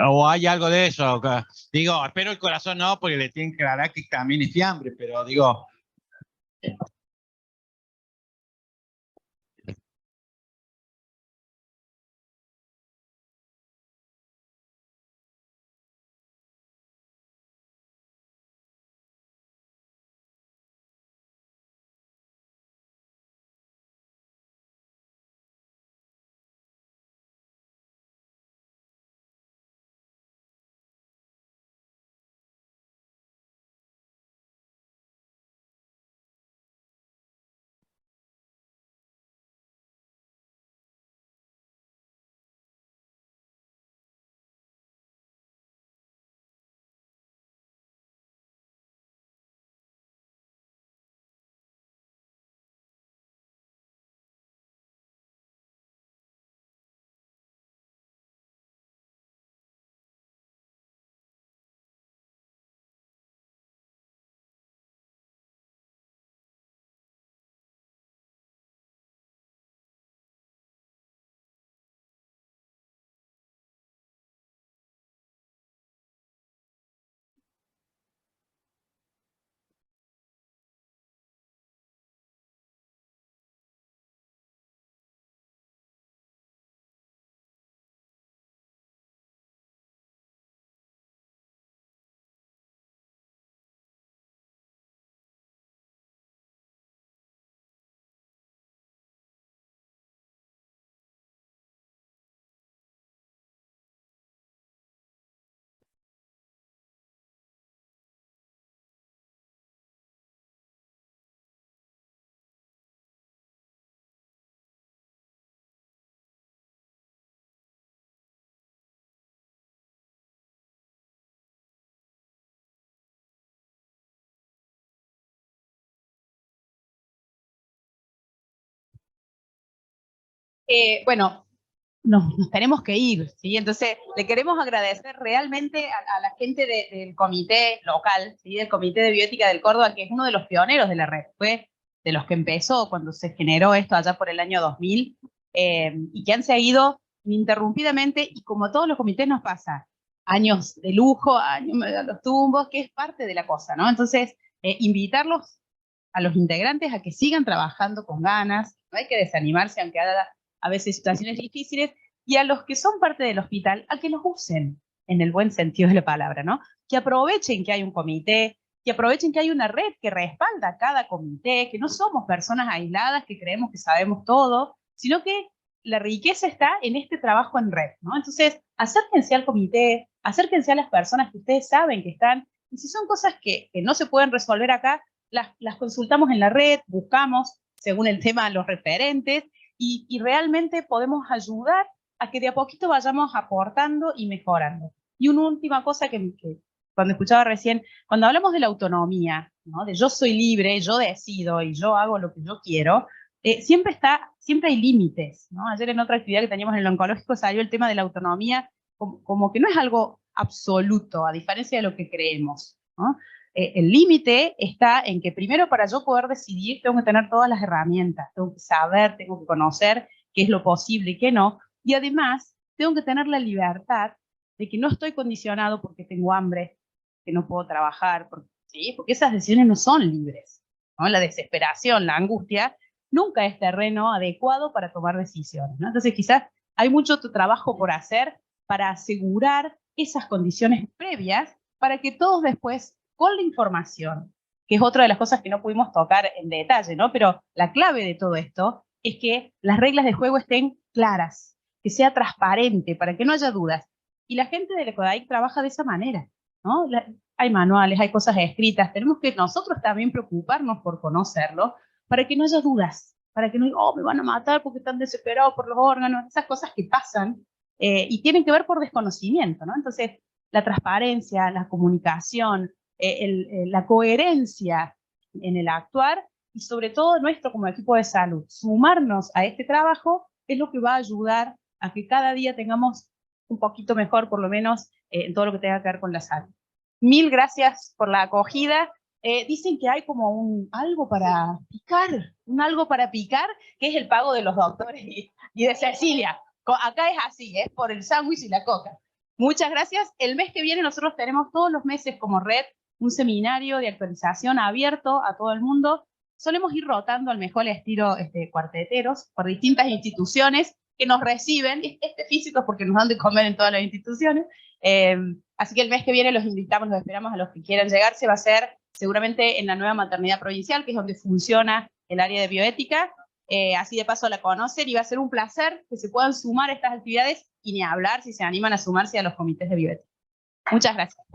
o hay algo de eso. Digo, espero el corazón no, porque le tienen que aclarar que también es fiambre, pero digo, Bueno, nos tenemos que ir, ¿sí? Entonces, le queremos agradecer realmente a la gente del comité local, ¿sí? Del Comité de Bioética del Córdoba, que es uno de los pioneros de la red, fue de los que empezó cuando se generó esto allá por el año 2000, y que han seguido ininterrumpidamente, y como todos los comités nos pasa, años de lujo, años de los tumbos, que es parte de la cosa, ¿no? Entonces, invitarlos a los integrantes a que sigan trabajando con ganas, no hay que desanimarse aunque haya a veces situaciones difíciles, y a los que son parte del hospital, a que los usen en el buen sentido de la palabra, ¿no? Que aprovechen que hay un comité, que aprovechen que hay una red que respalda a cada comité, que no somos personas aisladas que creemos que sabemos todo, sino que la riqueza está en este trabajo en red, ¿no? Entonces, acérquense al comité, acérquense a las personas que ustedes saben que están, y si son cosas que no se pueden resolver acá, las consultamos en la red, buscamos, según el tema, los referentes, y realmente podemos ayudar a que de a poquito vayamos aportando y mejorando. Y una última cosa que cuando escuchaba recién, cuando hablamos de la autonomía, ¿no? De yo soy libre, yo decido y yo hago lo que yo quiero, siempre hay límites, ¿no? Ayer en otra actividad que teníamos en el oncológico salió el tema de la autonomía como que no es algo absoluto, a diferencia de lo que creemos, ¿no? El límite está en que primero para yo poder decidir tengo que tener todas las herramientas, tengo que saber, tengo que conocer qué es lo posible y qué no, y además tengo que tener la libertad de que no estoy condicionado porque tengo hambre, que no puedo trabajar, ¿sí? Porque esas decisiones no son libres, ¿no? La desesperación, la angustia, nunca es terreno adecuado para tomar decisiones, ¿no? Entonces quizás hay mucho trabajo por hacer para asegurar esas condiciones previas para que todos después, con la información, que es otra de las cosas que no pudimos tocar en detalle, ¿no? Pero la clave de todo esto es que las reglas de juego estén claras, que sea transparente, para que no haya dudas. Y la gente del ECODAIC trabaja de esa manera, ¿no? Hay manuales, hay cosas escritas, tenemos que nosotros también preocuparnos por conocerlo, para que no haya dudas, para que no digan, oh, me van a matar porque están desesperados por los órganos, esas cosas que pasan, y tienen que ver por desconocimiento, ¿no? Entonces, la transparencia, la comunicación, la coherencia en el actuar, y sobre todo nuestro como equipo de salud, sumarnos a este trabajo es lo que va a ayudar a que cada día tengamos un poquito mejor, por lo menos, en todo lo que tenga que ver con la salud. Mil gracias por la acogida. Dicen que hay como algo para picar, que es el pago de los doctores y de Cecilia. Acá es así, es por el sándwich y la coca. Muchas gracias. El mes que viene nosotros tenemos todos los meses como red un seminario de actualización abierto a todo el mundo. Solemos ir rotando al mejor estilo cuarteteros por distintas instituciones que nos reciben. Físicos porque nos dan de comer en todas las instituciones. Así que el mes que viene los invitamos, los esperamos a los que quieran llegar. Se va a hacer seguramente en la nueva maternidad provincial, que es donde funciona el área de bioética. Así de paso la conocen y va a ser un placer que se puedan sumar a estas actividades y ni hablar si se animan a sumarse a los comités de bioética. Muchas gracias.